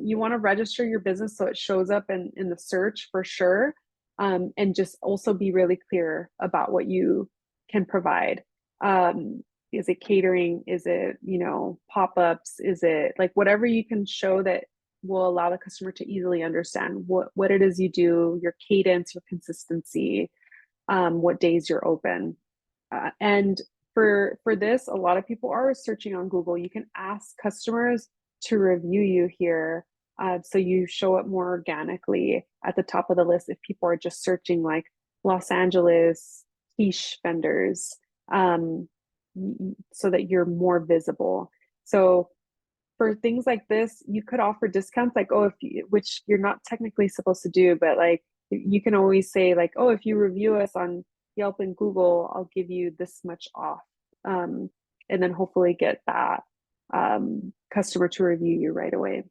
you want to register your business so it shows up in the search for sure. And just also be really clear about what you can provide. Is it catering? Is it, pop-ups? Is it like whatever you can show that will allow the customer to easily understand what it is you do, your cadence, your consistency, what days you're open. And for this, a lot of people are searching on Google. You can ask customers to review you here. So you show up more organically at the top of the list if people are just searching like Los Angeles quiche vendors, so that you're more visible. So for things like this, you could offer discounts like, which you're not technically supposed to do, but like you can always say like, oh, if you review us on Yelp and Google, I'll give you this much off. And then hopefully get that customer to review you right away.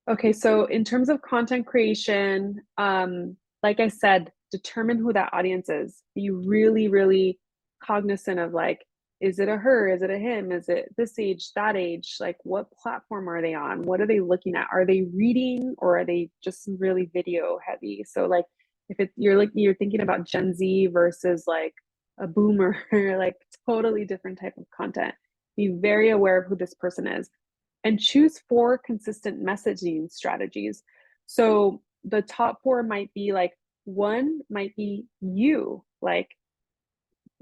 Okay, so in terms of content creation, like I said, determine who that audience is. Be really, really cognizant of like, is it a her? Is it a him? Is it this age, that age? Like what platform are they on? What are they looking at? Are they reading or are they just really video heavy? So like if you're thinking about Gen Z versus like a boomer, like totally different type of content. Be very aware of who this person is and choose 4 consistent messaging strategies. So the top 4 might be like, 1 might be you, like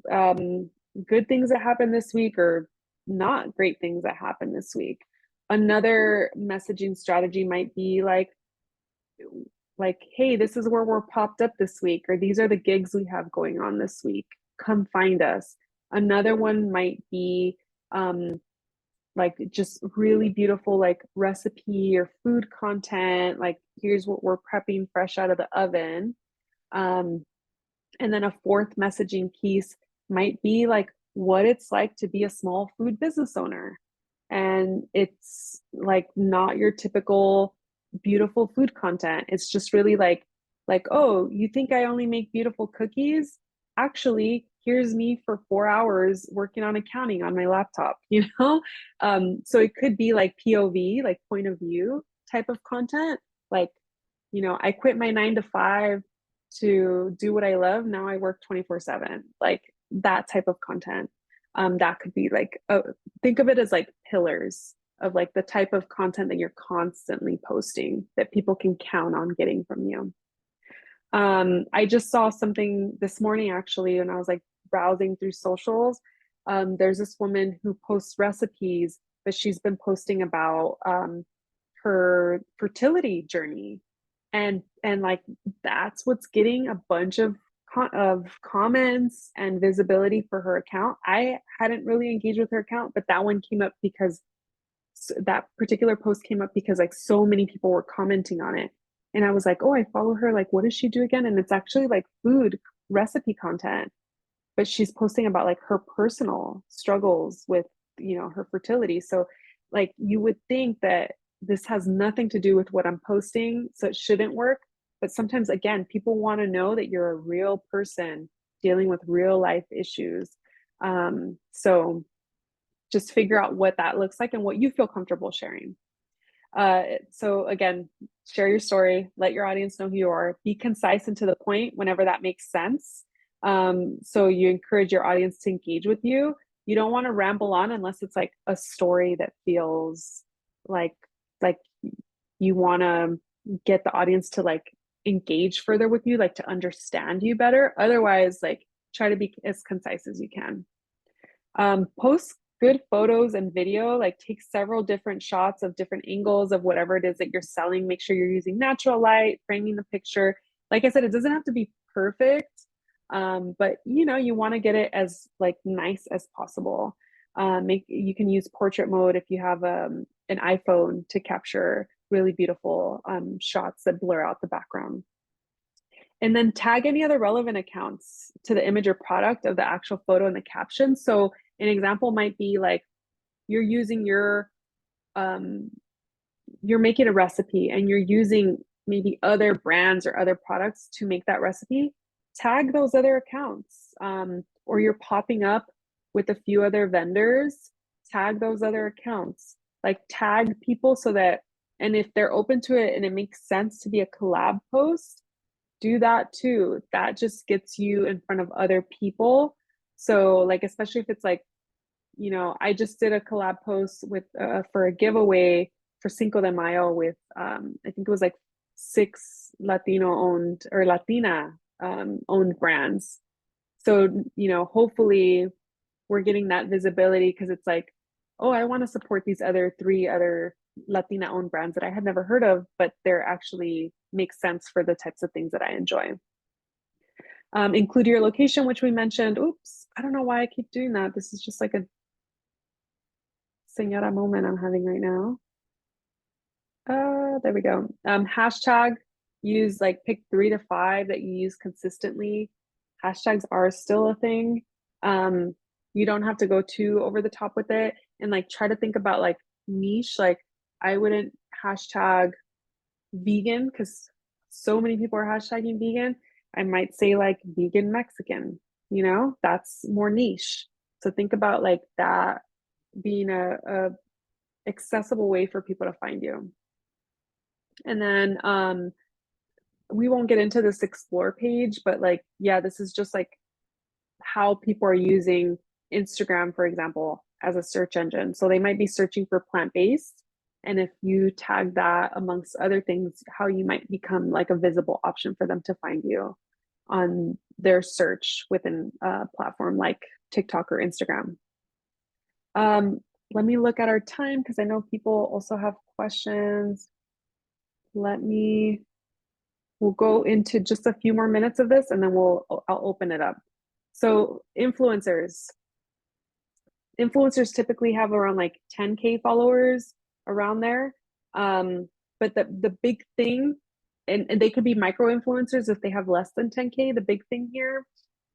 good things that happen this week or not great things that happen this week. Another messaging strategy might be like, hey, this is where we're popped up this week, or these are the gigs we have going on this week. Come find us. Another one might be like just really beautiful like recipe or food content, like here's what we're prepping fresh out of the oven. And then a 4th messaging piece might be like what it's like to be a small food business owner. And it's like not your typical beautiful food content. It's just really like, oh, you think I only make beautiful cookies? Actually, here's me for 4 hours working on accounting on my laptop, So it could be like POV, like point of view type of content. Like, I quit my 9 to 5 to do what I love. Now I work 24/7, like that type of content. That could be like, think of it as like pillars of like the type of content that you're constantly posting that people can count on getting from you. I just saw something this morning actually when I was like browsing through socials. There's this woman who posts recipes, but she's been posting about her fertility journey, and like that's what's getting a bunch of comments and visibility for her account. I hadn't really engaged with her account, but that one came up because that particular post came up because like so many people were commenting on it. And I was like, oh, I follow her. Like, what does she do again? And it's actually like food recipe content, but she's posting about like her personal struggles with, you know, her fertility. So like you would think that this has nothing to do with what I'm posting, so it shouldn't work. But sometimes, again, people want to know that you're a real person dealing with real life issues. So just figure out what that looks like and what you feel comfortable sharing. So again, share your story, let your audience know who you are, be concise and to the point whenever that makes sense. So you encourage your audience to engage with you. You don't want to ramble on unless it's like a story that feels like you want to get the audience to like engage further with you, like to understand you better. Otherwise, like try to be as concise as you can. Post good photos and video, like take several different shots of different angles of whatever it is that you're selling. Make sure you're using natural light, framing the picture. Like I said, it doesn't have to be perfect, but you know, you want to get it as like nice as possible. You can use portrait mode if you have an iPhone to capture really beautiful shots that blur out the background. And then tag any other relevant accounts to the image or product of the actual photo and the caption. So an example might be like you're using you're making a recipe and you're using maybe other brands or other products to make that recipe. Tag those other accounts, or you're popping up with a few other vendors. Tag those other accounts. Like tag people so that, and if they're open to it and it makes sense to be a collab post, do that too. That just gets you in front of other people. So like, especially if it's like, you know, I just did a collab post with for a giveaway for Cinco de Mayo with I think it was like 6 Latino owned or Latina owned brands. So, you know, hopefully we're getting that visibility because it's like, oh, I want to support these other 3 other Latina owned brands that I had never heard of, but they're actually make sense for the types of things that I enjoy. Include your location, which we mentioned. Oops, I don't know why I keep doing that. This is just like a Señora moment I'm having right now. There we go. Hashtag, use like pick 3 to 5 that you use consistently. Hashtags are still a thing. You don't have to go too over the top with it, and like try to think about like niche. Like I wouldn't hashtag vegan because so many people are hashtagging vegan. I might say like vegan Mexican, you know, that's more niche. So think about like that being a accessible way for people to find you. And then we won't get into this explore page, but like, yeah, this is just like how people are using Instagram, for example, as a search engine. So they might be searching for plant-based. And if you tag that amongst other things, how you might become like a visible option for them to find you on their search within a platform like TikTok or Instagram. Let me look at our time because I know people also have questions. We'll go into just a few more minutes of this and then I'll open it up. So influencers typically have around like 10K followers around there. But the big thing, and they could be micro influencers if they have less than 10K. The big thing here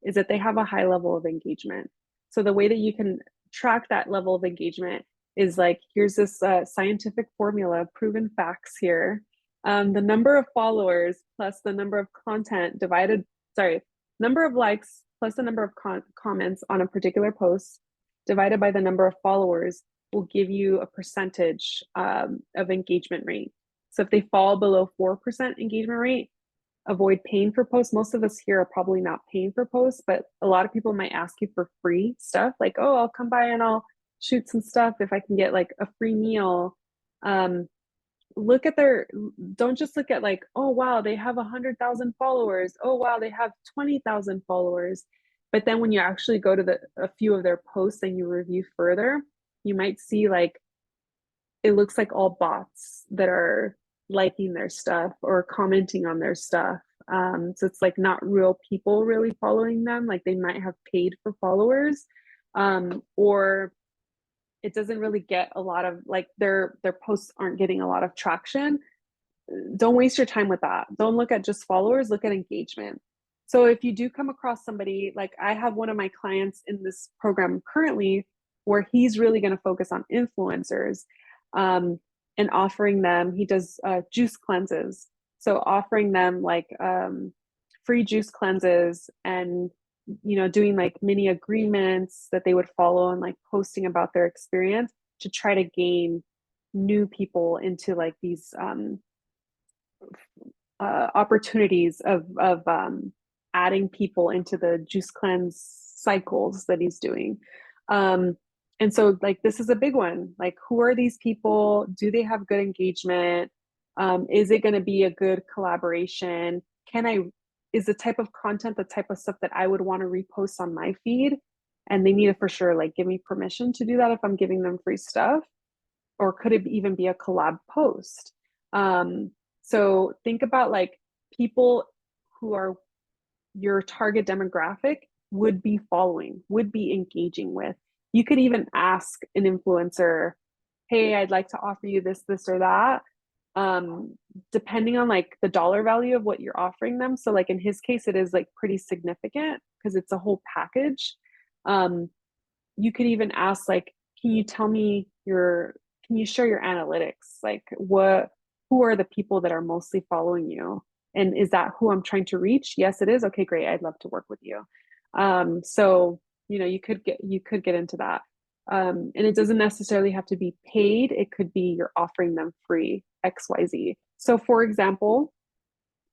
is that they have a high level of engagement. So the way that you can track that level of engagement is like, here's this scientific formula, proven facts here. The number of followers plus the number of number of likes plus the number of comments on a particular post divided by the number of followers will give you a percentage of engagement rate. So if they fall below 4% engagement rate, avoid paying for posts. Most of us here are probably not paying for posts, but a lot of people might ask you for free stuff like, oh, I'll come by and I'll shoot some stuff, if I can get like a free meal, don't just look at like, oh wow, they have 100,000 followers, oh wow, they have 20,000 followers. But then when you actually go to a few of their posts and you review further, you might see like it looks like all bots that are liking their stuff or commenting on their stuff. So it's like not real people really following them. Like they might have paid for followers, or it doesn't really get a lot of like their posts aren't getting a lot of traction. Don't waste your time with that. Don't look at just followers, look at engagement. So if you do come across somebody, like I have one of my clients in this program currently where he's really going to focus on influencers, and offering them, he does juice cleanses. So offering them like free juice cleanses and, you know, doing like mini agreements that they would follow and like posting about their experience to try to gain new people into like these opportunities of adding people into the juice cleanse cycles that he's doing. And so like this is a big one. Like who are these people? Do they have good engagement? Is it going to be a good collaboration? Is the type of content the type of stuff that I would want to repost on my feed? And they need to for sure like give me permission to do that if I'm giving them free stuff. Or could it even be a collab post? So think about like people who are your target demographic would be following, would be engaging with. You could even ask an influencer, hey, I'd like to offer you this, this, or that, depending on like the dollar value of what you're offering them. So like in his case, it is like pretty significant because it's a whole package. You could even ask like, can you share your analytics? Like who are the people that are mostly following you? And is that who I'm trying to reach? Yes, it is. Okay, great. I'd love to work with you. So, you know, you could get into that. And it doesn't necessarily have to be paid. It could be you're offering them free XYZ. So for example,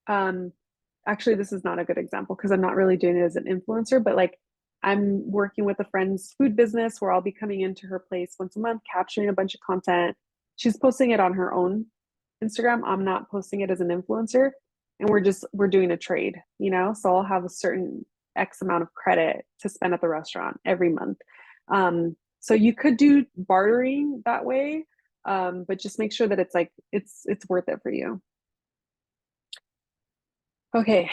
actually, this is not a good example because I'm not really doing it as an influencer, but like I'm working with a friend's food business where I'll be coming into her place once a month, capturing a bunch of content. She's posting it on her own Instagram. I'm not posting it as an influencer. And we're doing a trade, you know? So I'll have a certain X amount of credit to spend at the restaurant every month. So you could do bartering that way, but just make sure that it's like, it's worth it for you. Okay, I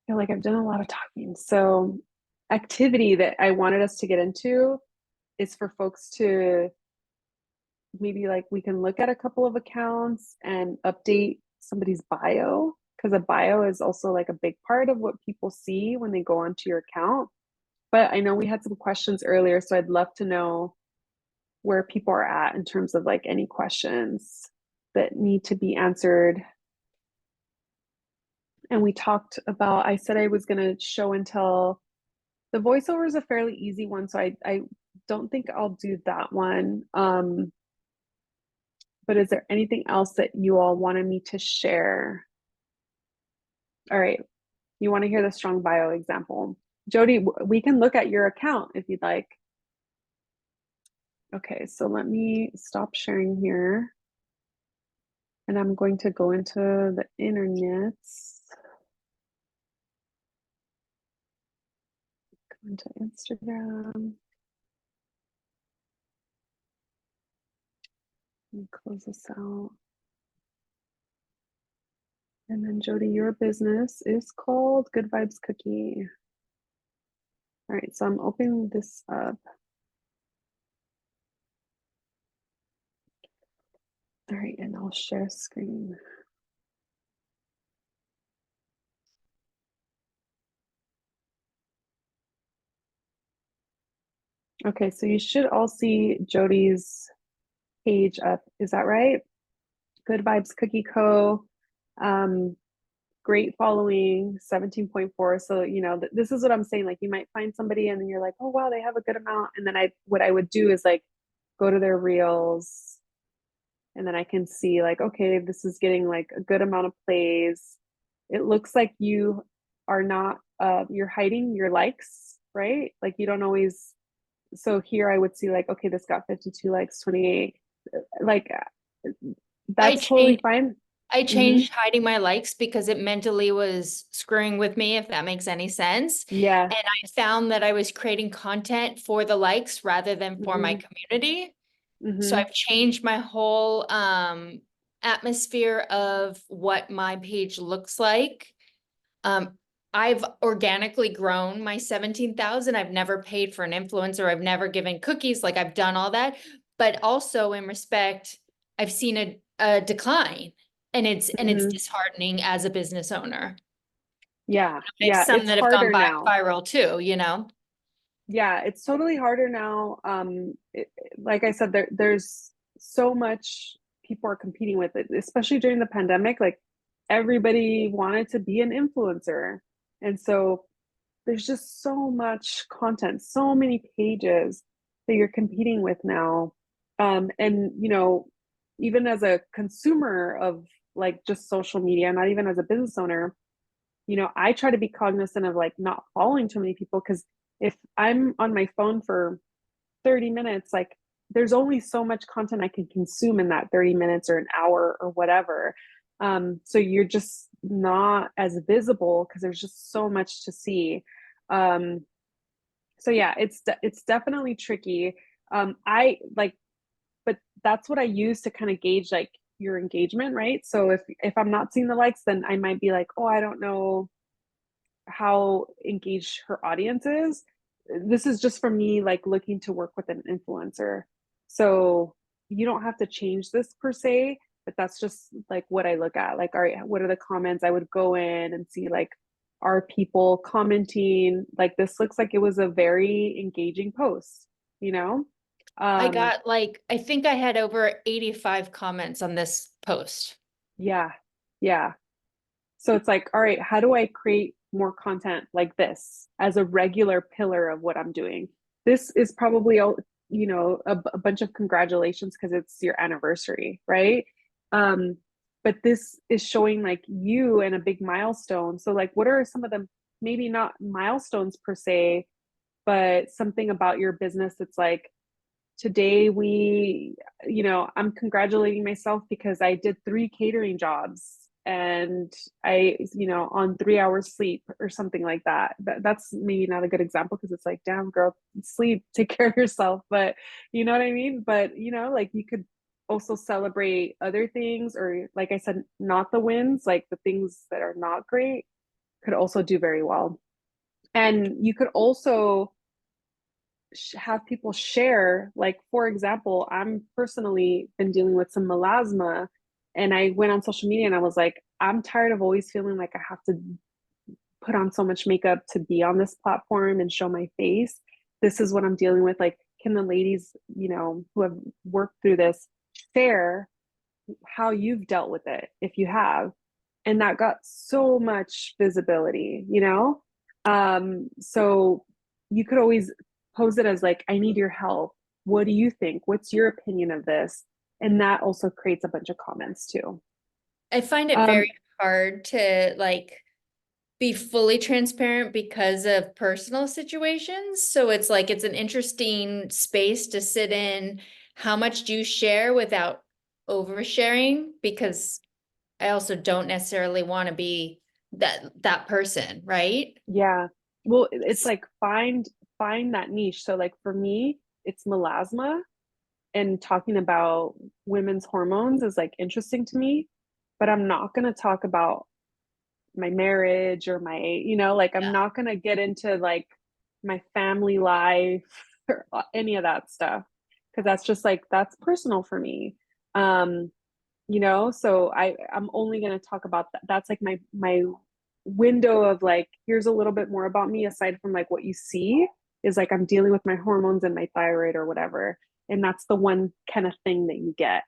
feel like I've done a lot of talking. So activity that I wanted us to get into is for folks to maybe like we can look at a couple of accounts and update somebody's bio, because a bio is also like a big part of what people see when they go onto your account. But I know we had some questions earlier, so I'd love to know where people are at in terms of like any questions that need to be answered. And we talked about, I said I was going to show and tell. The voiceover is a fairly easy one, so I don't think I'll do that one. But is there anything else that you all wanted me to share? All right, you want to hear the strong bio example. Jody, we can look at your account if you'd like. Okay, so let me stop sharing here. And I'm going to go into the internet. Go into Instagram. Let me close this out. And then Jody, your business is called Good Vibes Cookie. All right, so I'm opening this up. All right, and I'll share screen. Okay, so you should all see Jody's page up. Is that right? Good Vibes Cookie Co. Great following, 17.4. So, you know, this is what I'm saying. Like you might find somebody and then you're like, oh, wow, they have a good amount. And then what I would do is like, go to their reels and then I can see like, okay, this is getting like a good amount of plays. It looks like you are not, you're hiding your likes, right? Like you don't always so here I would see like, okay, this got 52 likes, 28, like that's totally fine. I changed hiding my likes because it mentally was screwing with me, if that makes any sense. Yeah. And I found that I was creating content for the likes rather than for my community. So I've changed my whole atmosphere of what my page looks like. I've organically grown my 17,000. I've never paid for an influencer. I've never given cookies. Like I've done all that. But also in respect, I've seen a decline. And it's disheartening as a business owner. Yeah. I have some It's that have gone harder now. viral too, you know? Yeah, it's totally harder now. Like I said, there's so much people are competing with it, especially during the pandemic. Like everybody wanted to be an influencer. And so there's just so much content, so many pages that you're competing with now. And you know, even as a consumer of like just social media, not even as a business owner, you know, I try to be cognizant of like not following too many people, because if I'm on my phone for 30 minutes, like there's only so much content I can consume in that 30 minutes or an hour or whatever. So you're just not as visible because there's just so much to see. So yeah, it's definitely tricky. I like, but that's what I use to kind of gauge like your engagement, right? So if I'm not seeing the likes, then I might be like, oh, I don't know how engaged her audience is. This is just for me, like looking to work with an influencer. So you don't have to change this per se, but that's just like what I look at. Like, all right, what are the comments? I would go in and see like, are people commenting? Like, this looks like it was a very engaging post, you know? I got like, I think I had over 85 comments on this post. Yeah. Yeah. So it's like, all right, how do I create more content like this as a regular pillar of what I'm doing? This is probably, you know, a bunch of congratulations because it's your anniversary, right? But this is showing like you and a big milestone. So like, what are some of the maybe not milestones per se, but something about your business that's like, today we, you know, I'm congratulating myself because I did 3 catering jobs and I, you know, on 3 hours sleep or something like that. That's maybe not a good example because it's like, damn girl, sleep, take care of yourself. But you know what I mean? But you know, like you could also celebrate other things, or like I said, not the wins, like the things that are not great could also do very well. And you could also have people share, like for example, I'm personally been dealing with some melasma, and I went on social media and I was like, I'm tired of always feeling like I have to put on so much makeup to be on this platform and show my face. This is what I'm dealing with. Like, can the ladies, you know, who have worked through this share how you've dealt with it if you have? And that got so much visibility, you know? So you could always pose it as like, I need your help. What do you think? What's your opinion of this? And that also creates a bunch of comments too. I find it very hard to like be fully transparent because of personal situations. So it's like, it's an interesting space to sit in. How much do you share without oversharing? Because I also don't necessarily want to be that person, right? Yeah. Well, it's like find that niche. So like for me, it's melasma, and talking about women's hormones is like interesting to me, but I'm not going to talk about my marriage or my, you know, like I'm not going to get into like my family life or any of that stuff, because that's just like, that's personal for me. You know, so I'm only going to talk about that. That's like my window of like, here's a little bit more about me aside from like what you see is like, I'm dealing with my hormones and my thyroid or whatever. And that's the one kind of thing that you get.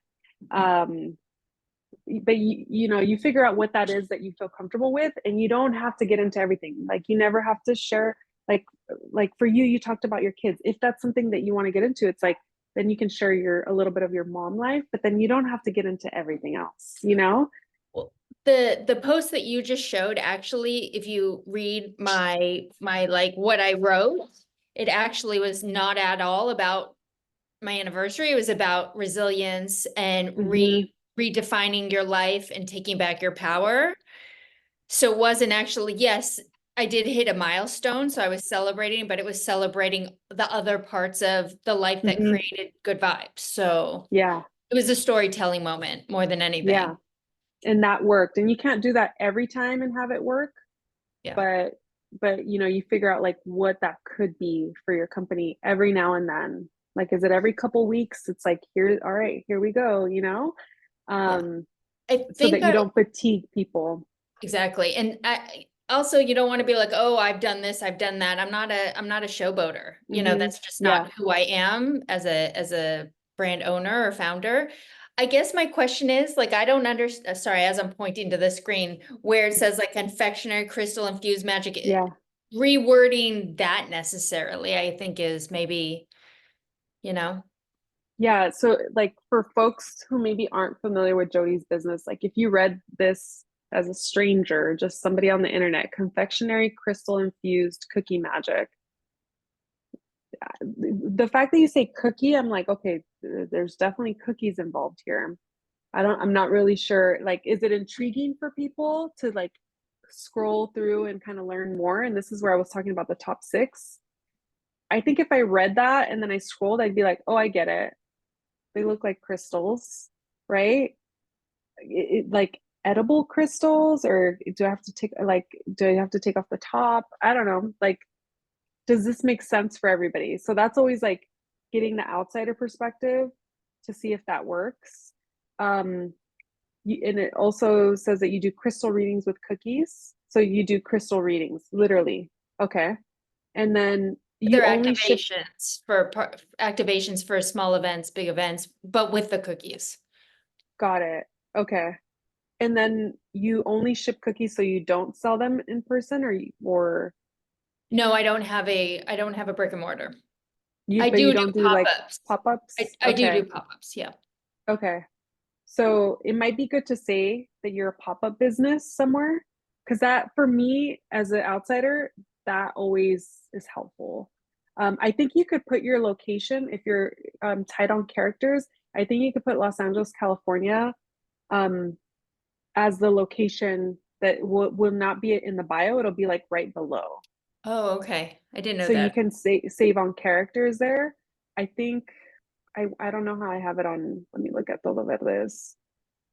But you know, you figure out what that is that you feel comfortable with, and you don't have to get into everything. Like you never have to share, like for you talked about your kids. If that's something that you want to get into, it's like, then you can share a little bit of your mom life, but then you don't have to get into everything else, you know? Well, the post that you just showed, actually, if you read my like what I wrote, it actually was not at all about my anniversary. It was about resilience and redefining your life and taking back your power. So it wasn't actually, yes, I did hit a milestone, so I was celebrating, but it was celebrating the other parts of the life that created good vibes. So Yeah. it was a storytelling moment more than anything. Yeah. And that worked. And you can't do that every time and have it work. Yeah. But you know, you figure out like what that could be for your company every now and then. Like, is it every couple weeks? It's like, here, all right, here we go, you know? I So think that you don't fatigue people. exactly. And also you don't want to be like, oh, I've done this, I've done that. I'm not a showboater. You know, that's just not who I am as a brand owner or founder. I guess my question is like, I don't understand, sorry, as I'm pointing to the screen where it says like confectionery, crystal infused magic, Yeah. rewording that necessarily, I think is maybe, you know. Yeah. So like for folks who maybe aren't familiar with Jody's business, like if you read this as a stranger, just somebody on the internet, confectionery crystal infused cookie magic. The fact that you say cookie, I'm like, okay, there's definitely cookies involved here. I'm not really sure. Like, is it intriguing for people to like scroll through and kind of learn more? And this is where I was talking about the top 6. I think if I read that and then I scrolled, I'd be like, oh, I get it. They look like crystals, right? Like edible crystals, or do I have to take off the top? I don't know. Like, does this make sense for everybody? So that's always like getting the outsider perspective to see if that works. And it also says that you do crystal readings with cookies. So you do crystal readings, literally. Okay. And then you They're only ship. activations for small events, big events, but with the cookies. Got it. Okay. And then you only ship cookies, so you don't sell them in person, or No, I don't have a brick and mortar. you, I but you do don't do like pop-ups. pop-ups? I do Okay. pop-ups, yeah. Okay. So it might be good to say that you're a pop-up business somewhere, because that for me as an outsider, that always is helpful. I think you could put your location if you're tight on characters. I think you could put Los Angeles, California, as the location that will not be in the bio. It'll be like right below. Oh, okay. I didn't know So you that. can save on characters there. I think I don't know how I have it on. Let me look at Todo Verdes.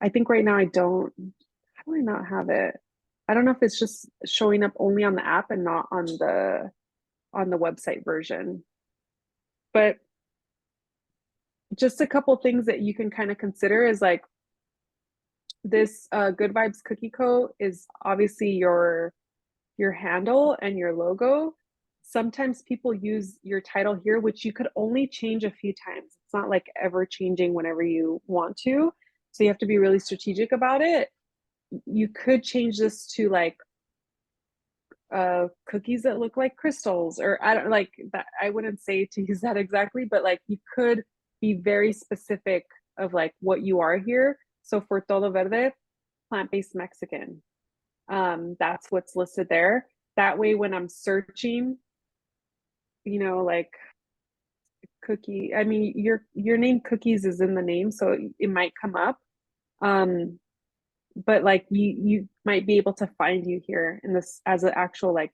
I think right now I don't. How do I not have it? I don't know if it's just showing up only on the app and not on the website version. But just a couple things that you can kind of consider is like this Good Vibes Cookie Co. is obviously your handle and your logo. Sometimes people use your title here, which you could only change a few times. It's not like ever changing whenever you want to. So you have to be really strategic about it. You could change this to like cookies that look like crystals, or I don't like that. I wouldn't say to use that exactly, but like you could be very specific of like what you are here. So for Todo Verde, plant-based Mexican. That's what's listed there. That way, when I'm searching, you know, like cookie, I mean, your name Cookies is in the name, so it might come up. But like you might be able to find you here in this as an actual like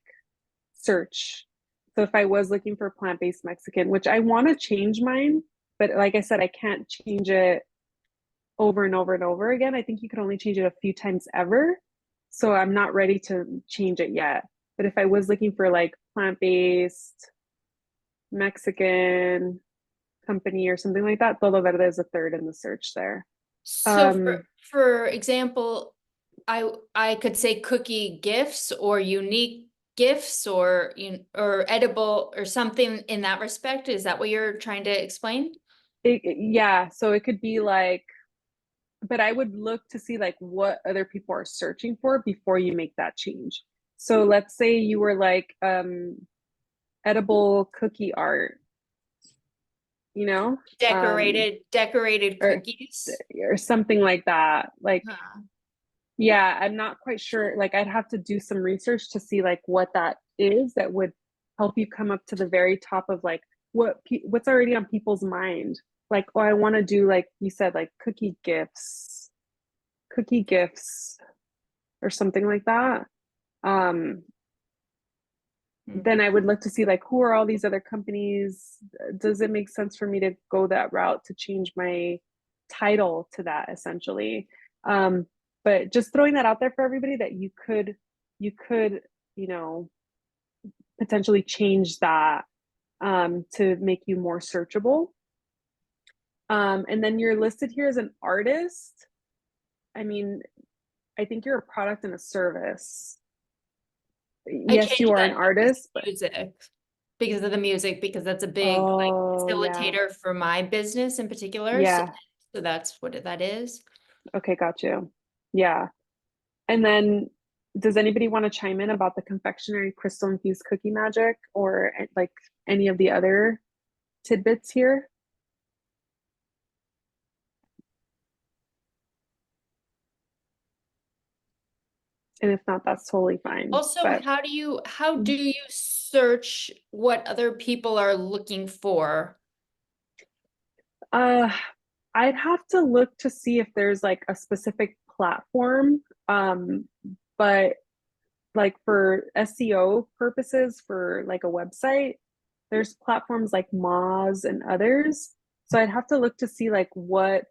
search. So if I was looking for plant-based Mexican, which I want to change mine, but like I said, I can't change it over and over and over again. I think you can only change it a few times ever. So I'm not ready to change it yet. But if I was looking for like plant-based Mexican company or something like that, Todo Verde is a third in the search there. So for example, I could say cookie gifts or unique gifts or edible or something in that respect. Is that what you're trying to explain? Yeah, so it could be like, but I would look to see like what other people are searching for before you make that change. So let's say you were like edible cookie art, you know, Decorated or cookies. something like that. Like, yeah, I'm not quite sure. Like, I'd have to do some research to see like what that is that would help you come up to the very top of like what's already on people's mind. Like, oh, I want to do, like you said, like cookie gifts or something like that. Then I would look to see like, who are all these other companies? Does it make sense for me to go that route, to change my title to that essentially? But just throwing that out there for everybody, that you could, potentially change that to make you more searchable. And then you're listed here as an artist. I mean, I think you're a product and a service. Yes, you changed are that an to artist, but music because of the music, because that's a big like oh yeah, facilitator for my business in particular. yeah. So that's what that is. Okay, got you. Yeah. And then does anybody want to chime in about the confectionery crystal infused cookie magic, or like any of the other tidbits here? And if not, that's totally fine. Also, But how do you search what other people are looking for? I'd have to look to see if there's like a specific platform. But like for SEO purposes, for like a website, there's platforms like Moz and others. So I'd have to look to see like what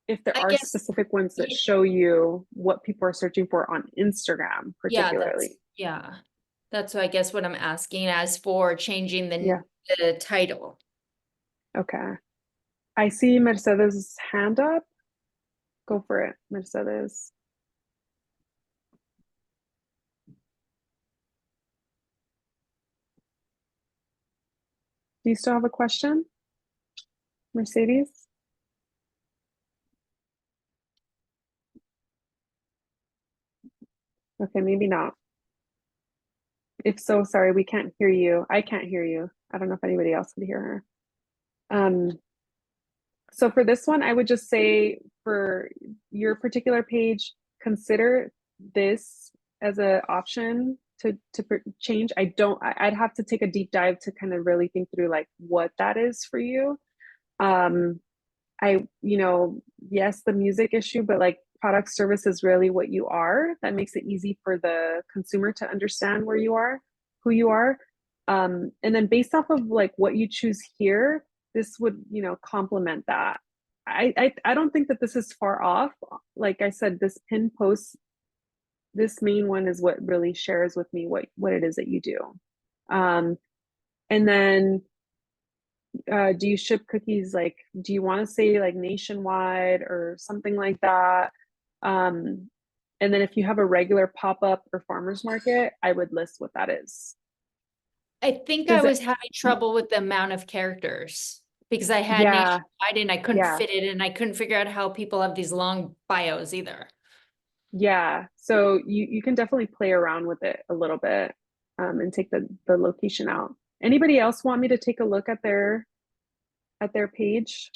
if there I are guess, specific ones that yeah. show you what people are searching for on Instagram, particularly. That's what I guess what I'm asking as for changing Yeah. the title. Okay. I see Mercedes' hand up. Go for it, Mercedes. Do you still have a question, Mercedes? Okay, maybe not. If so, sorry, we can't hear you. I can't hear you. I don't know if anybody else could hear her. So for this one, I would just say for your particular page, consider this as an option to change. I'd have to take a deep dive to kind of really think through like what that is for you. Yes, the music issue, but like product service is really what you are. That makes it easy for the consumer to understand where you are, who you are. And then based off of like what you choose here, this would, complement that. I don't think that this is far off. Like I said, this pin post, this main one is what really shares with me what it is that you do. And then do you ship cookies, like, do you want to say like nationwide or something like that? And then if you have a regular pop-up or farmers market, I would list what that is. I think Does I it- was having trouble with the amount of characters because I had Yeah, nationwide and I couldn't yeah. fit it, and I couldn't figure out how people have these long bios either. Yeah, so you can definitely play around with it a little bit, and take the location out. Anybody else want me to take a look at their page?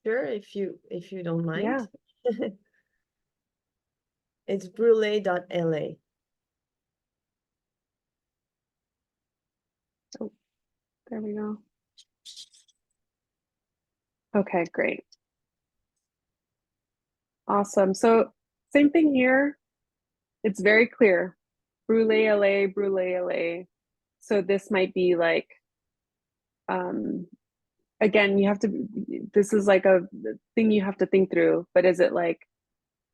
Sure, if you don't mind. Yeah. It's brulee.la. Oh, there we go. Okay, great. Awesome. So same thing here. It's very clear. Brulee LA, Brulee LA. So this might be like, again, this is like a thing you have to think through, but is it like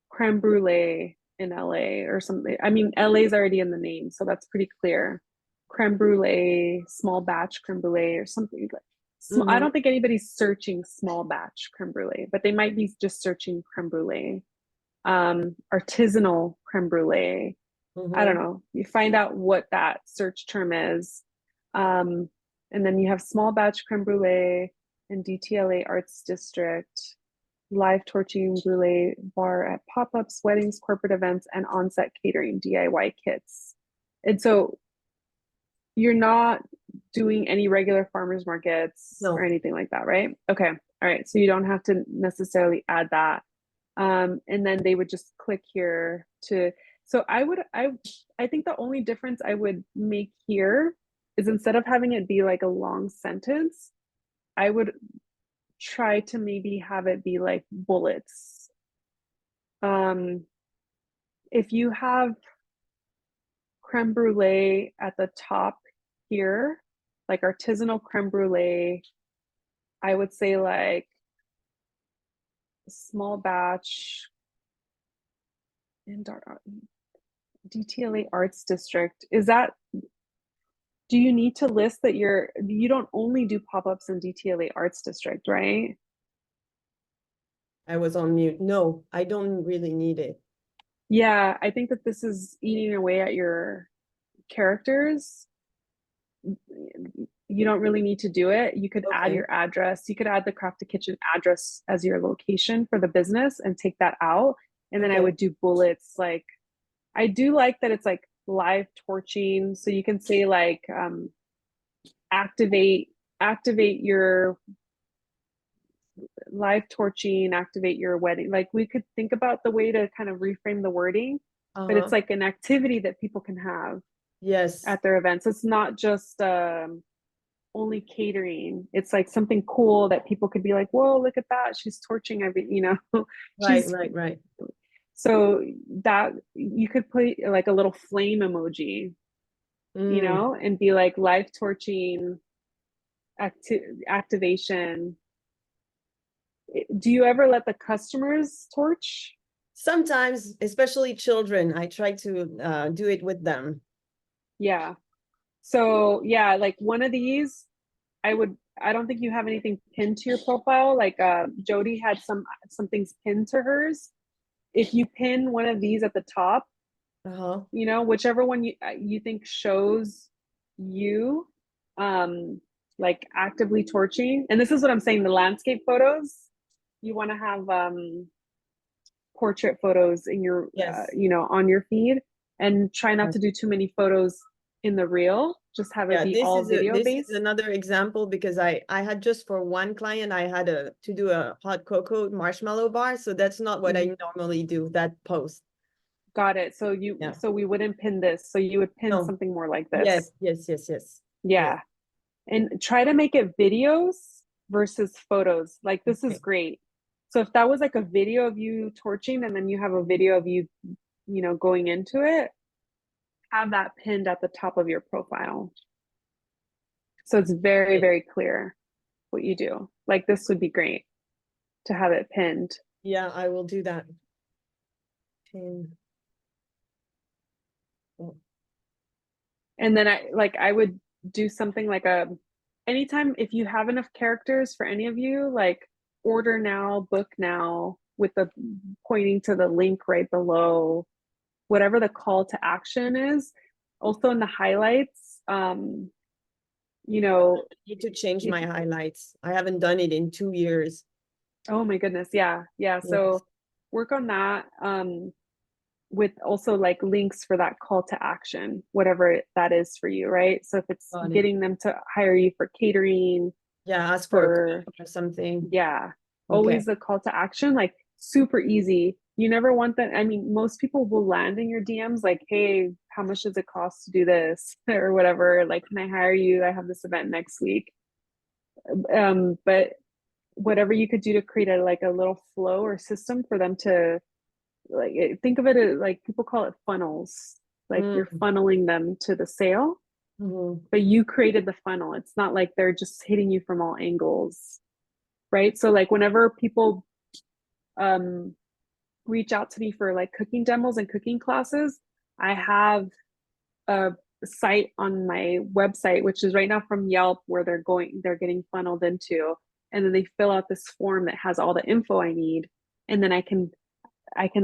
creme brulee in LA or something? I mean, LA is already in the name, so that's pretty clear. Creme brulee, small batch creme brulee or something like. I don't think anybody's searching small batch creme brulee, but they might be just searching creme brulee. Artisanal creme brulee. I don't know. You find out what that search term is. And then you have small batch creme brulee and DTLA Arts District, live torching brulee bar at pop-ups, weddings, corporate events, and on-set catering DIY kits. And so you're not doing any regular farmers markets No. or anything like that, right? Okay. All right, so you don't have to necessarily add that. And then they would just click here to, so I think the only difference I would make here is instead of having it be like a long sentence, I would try to maybe have it be like bullets. If you have creme brulee at the top here, like artisanal creme brulee, I would say like small batch in DTLA Arts District. Is that, do you need to list that you don't only do pop-ups in DTLA Arts District, right? I was on mute. No, I don't really need it. Yeah, I think that this is eating away at your characters. You don't really need to do it. You could add Okay. your address. You could add the Craft the Kitchen address as your location for the business and take that out. And then I Okay. would do bullets. Like, I do like that it's like live torching. So you can say like, activate your live torching, activate your wedding. Like, we could think about the way to kind of reframe the wording, but it's Uh-huh. like an activity that people can have Yes. at their events. It's not just only catering. It's like something cool that people could be like, whoa, look at that, she's torching Right, she's right. so that you could put like a little flame emoji, Mm. and be like live torching activation. Do you ever let the customers torch? Sometimes, especially children, I try to do it with them. Yeah. So yeah, like one of these, I don't think you have anything pinned to your profile. Like Jody had some things pinned to hers. If you pin one of these at the top, Uh-huh. whichever one you think shows you, like actively torching. And this is what I'm saying, the landscape photos, you want to have portrait photos in your Yes. on your feed, and try not Yes. to do too many photos in the reel. Just have it Yeah, be this all is video based. another example because I had just for one client I had to do a hot cocoa marshmallow bar, so that's not what I normally do, that post. Got it. So so we wouldn't pin this. So you would pin No. something more like this. Yes. Yeah. And try to make it videos versus photos. Like, this is Okay. great. So if that was like a video of you torching and then you have a video of you, going into it, have that pinned at the top of your profile. So it's very, Okay. very clear what you do. Like, this would be great to have it pinned. Yeah, I will do that. Pin. Oh. And then I would do something like anytime, if you have enough characters for any of you, like order now, book now, with the pointing to the link right below, whatever the call to action is. Also in the highlights, Need to change my highlights. I haven't done it in 2 years. oh my goodness, yeah. So Yes. work on that, with also like links for that call to action, whatever that is for you, right? So if it's Got it. getting them to hire you for catering, Yeah, ask for a for call or something. yeah, Okay. always the call to action, like super easy. You never want that. I mean, most people will land in your DMs like, hey, how much does it cost to do this or whatever, like, can I hire you, I have this event next week. But whatever you could do to create a little flow or system for them to, like, think of it as, like, people call it funnels, like you're funneling them to the sale. But you created the funnel. It's not like they're just hitting you from all angles, right? So like whenever people reach out to me for like cooking demos and cooking classes, I have a site on my website, which is right now from Yelp, where they're getting funneled into, and then they fill out this form that has all the info I need, and then I can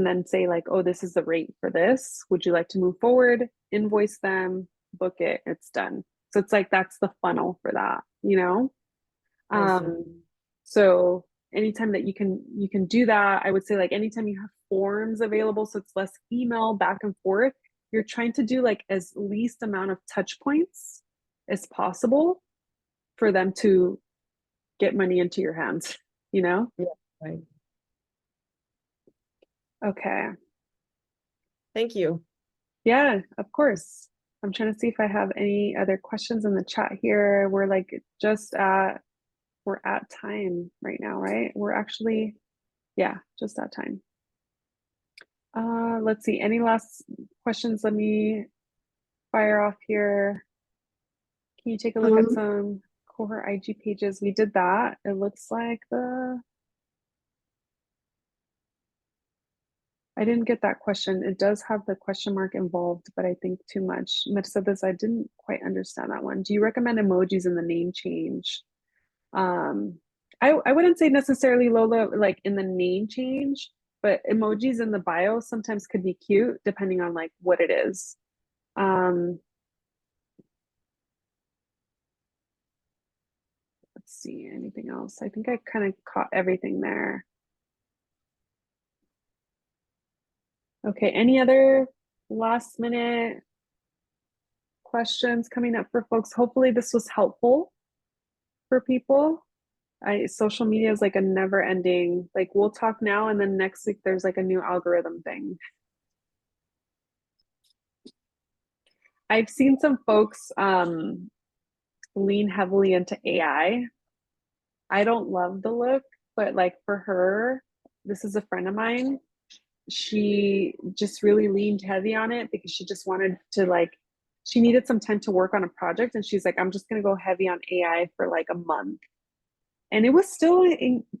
then say like, oh, this is the rate for this, would you like to move forward, invoice them, book it, it's done. So it's like, that's the funnel for that, so anytime that you can do that, I would say, like, anytime you have forms available, so it's less email back and forth, you're trying to do like as least amount of touch points as possible for them to get money into your hands, you know? Yeah, right. Okay. Thank you. Yeah, of course. I'm trying to see if I have any other questions in the chat here. We're like we're at time right now, right? We're actually, yeah, just at time. Let's see, any last questions? Let me fire off here. Can you take a look at some cohort IG pages? We did that. It looks like I didn't get that question. It does have the question mark involved, but I think too much. Mercedes, I didn't quite understand that one. Do you recommend emojis in the name change? I wouldn't say necessarily Lola, like in the name change, but emojis in the bio sometimes could be cute depending on like what it is. Let's see, anything else? I think I kind of caught everything there. Okay, any other last minute questions coming up for folks? Hopefully this was helpful for people. Social media is like a never ending, like we'll talk now and then next week there's like a new algorithm thing. I've seen some folks lean heavily into AI. I don't love the look, but like for her, this is a friend of mine. She just really leaned heavy on it because she just wanted to like, she needed some time to work on a project. And she's like, I'm just going to go heavy on AI for like a month. And it was still,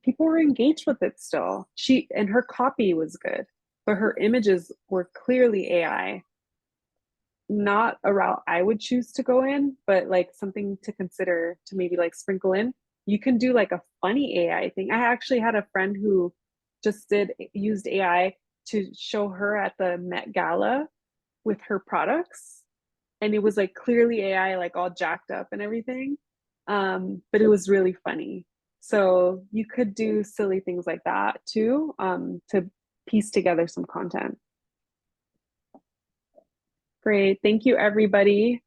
people were engaged with it still. And her copy was good, but her images were clearly AI. Not a route I would choose to go in, but like something to consider to maybe like sprinkle in. You can do like a funny AI thing. I actually had a friend who just used AI to show her at the Met Gala with her products. And it was like clearly AI, like all jacked up and everything. But it was really funny. So you could do silly things like that too, to piece together some content. Great, thank you everybody.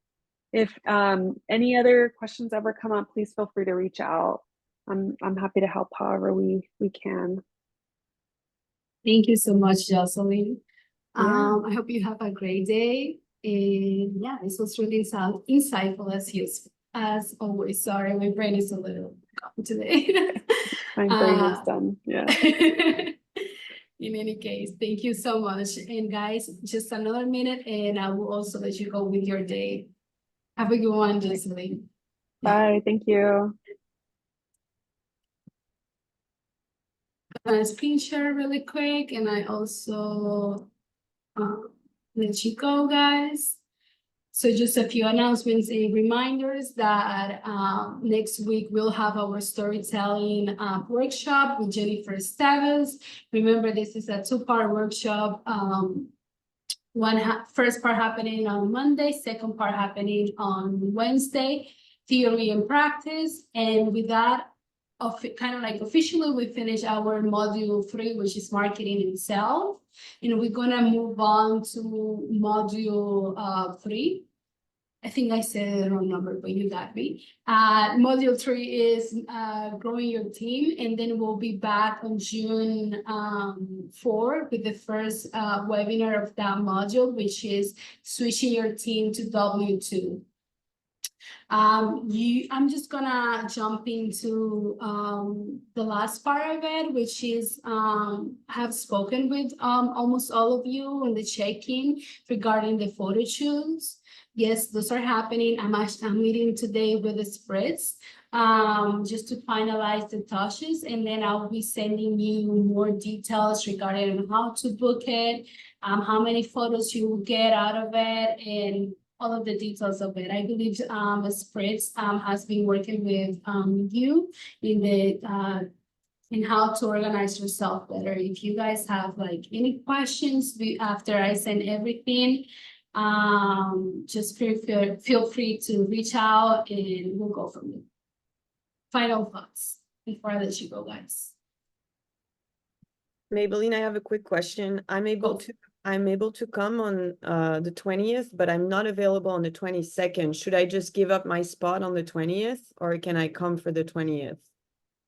If any other questions ever come up, please feel free to reach out. I'm happy to help however we can. Thank you so much, Jocelyn. Yeah. I hope you have a great day. And yeah, this was really insightful as always. Sorry, my brain is a little gone today. My brain is done. Yeah. In any case, thank you so much. And guys, just another minute and I will also let you go with your day. Have a good one, Jocelyn. Bye. Thank you. Screen share really quick, and I also let you go, guys. So just a few announcements and reminders that next week we'll have our storytelling workshop with Jennifer Stavas. Remember, this is a two-part workshop. First part happening on Monday, second part happening on Wednesday, theory and practice. And with that, kind of like officially, we finish our module 3, which is marketing itself. And we're gonna move on to module 3. I think I said the wrong number, but you got me. Module 3 is growing your team, and then we'll be back on June 4 with the first webinar of that module, which is switching your team to W2. I'm just gonna jump into the last part of it, which is have spoken with almost all of you in the check-in regarding the photo shoots. Yes, those are happening. I'm meeting today with the spreads just to finalize the touches, and then I'll be sending you more details regarding how to book it, how many photos you will get out of it, and all of the details of it. I believe the spreads has been working with you in the in how to organize yourself better. If you guys have like any questions after I send everything, just feel free to reach out and we'll go from there. Final thoughts before I let you go, guys. Maybelline, I have a quick question. I'm able to come on the 20th, but I'm not available on the 22nd. Should I just give up my spot on the 20th, or can I come for the 20th?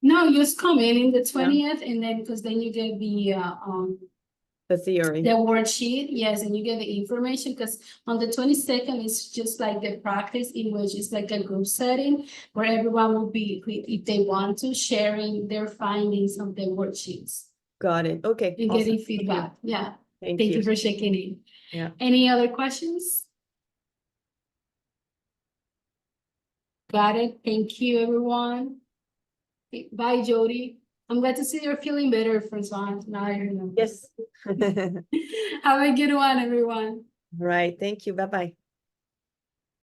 No, just come in the 20th, and then, because then you get The theory. the worksheet, yes, and you get the information, because on the 22nd, it's just like the practice, in which it's like a group setting where everyone will be, if they want to, sharing their findings of the worksheets Got it. Okay. and Awesome. getting Thank you. feedback. Yeah, Thank thank you you. for checking in. Yeah. Any other questions? Got it. Thank you, everyone. Bye, Jody. I'm glad to see you're feeling better, Francois. Now you know. Yes. Have a good one, everyone. Right. Thank you. Bye-bye.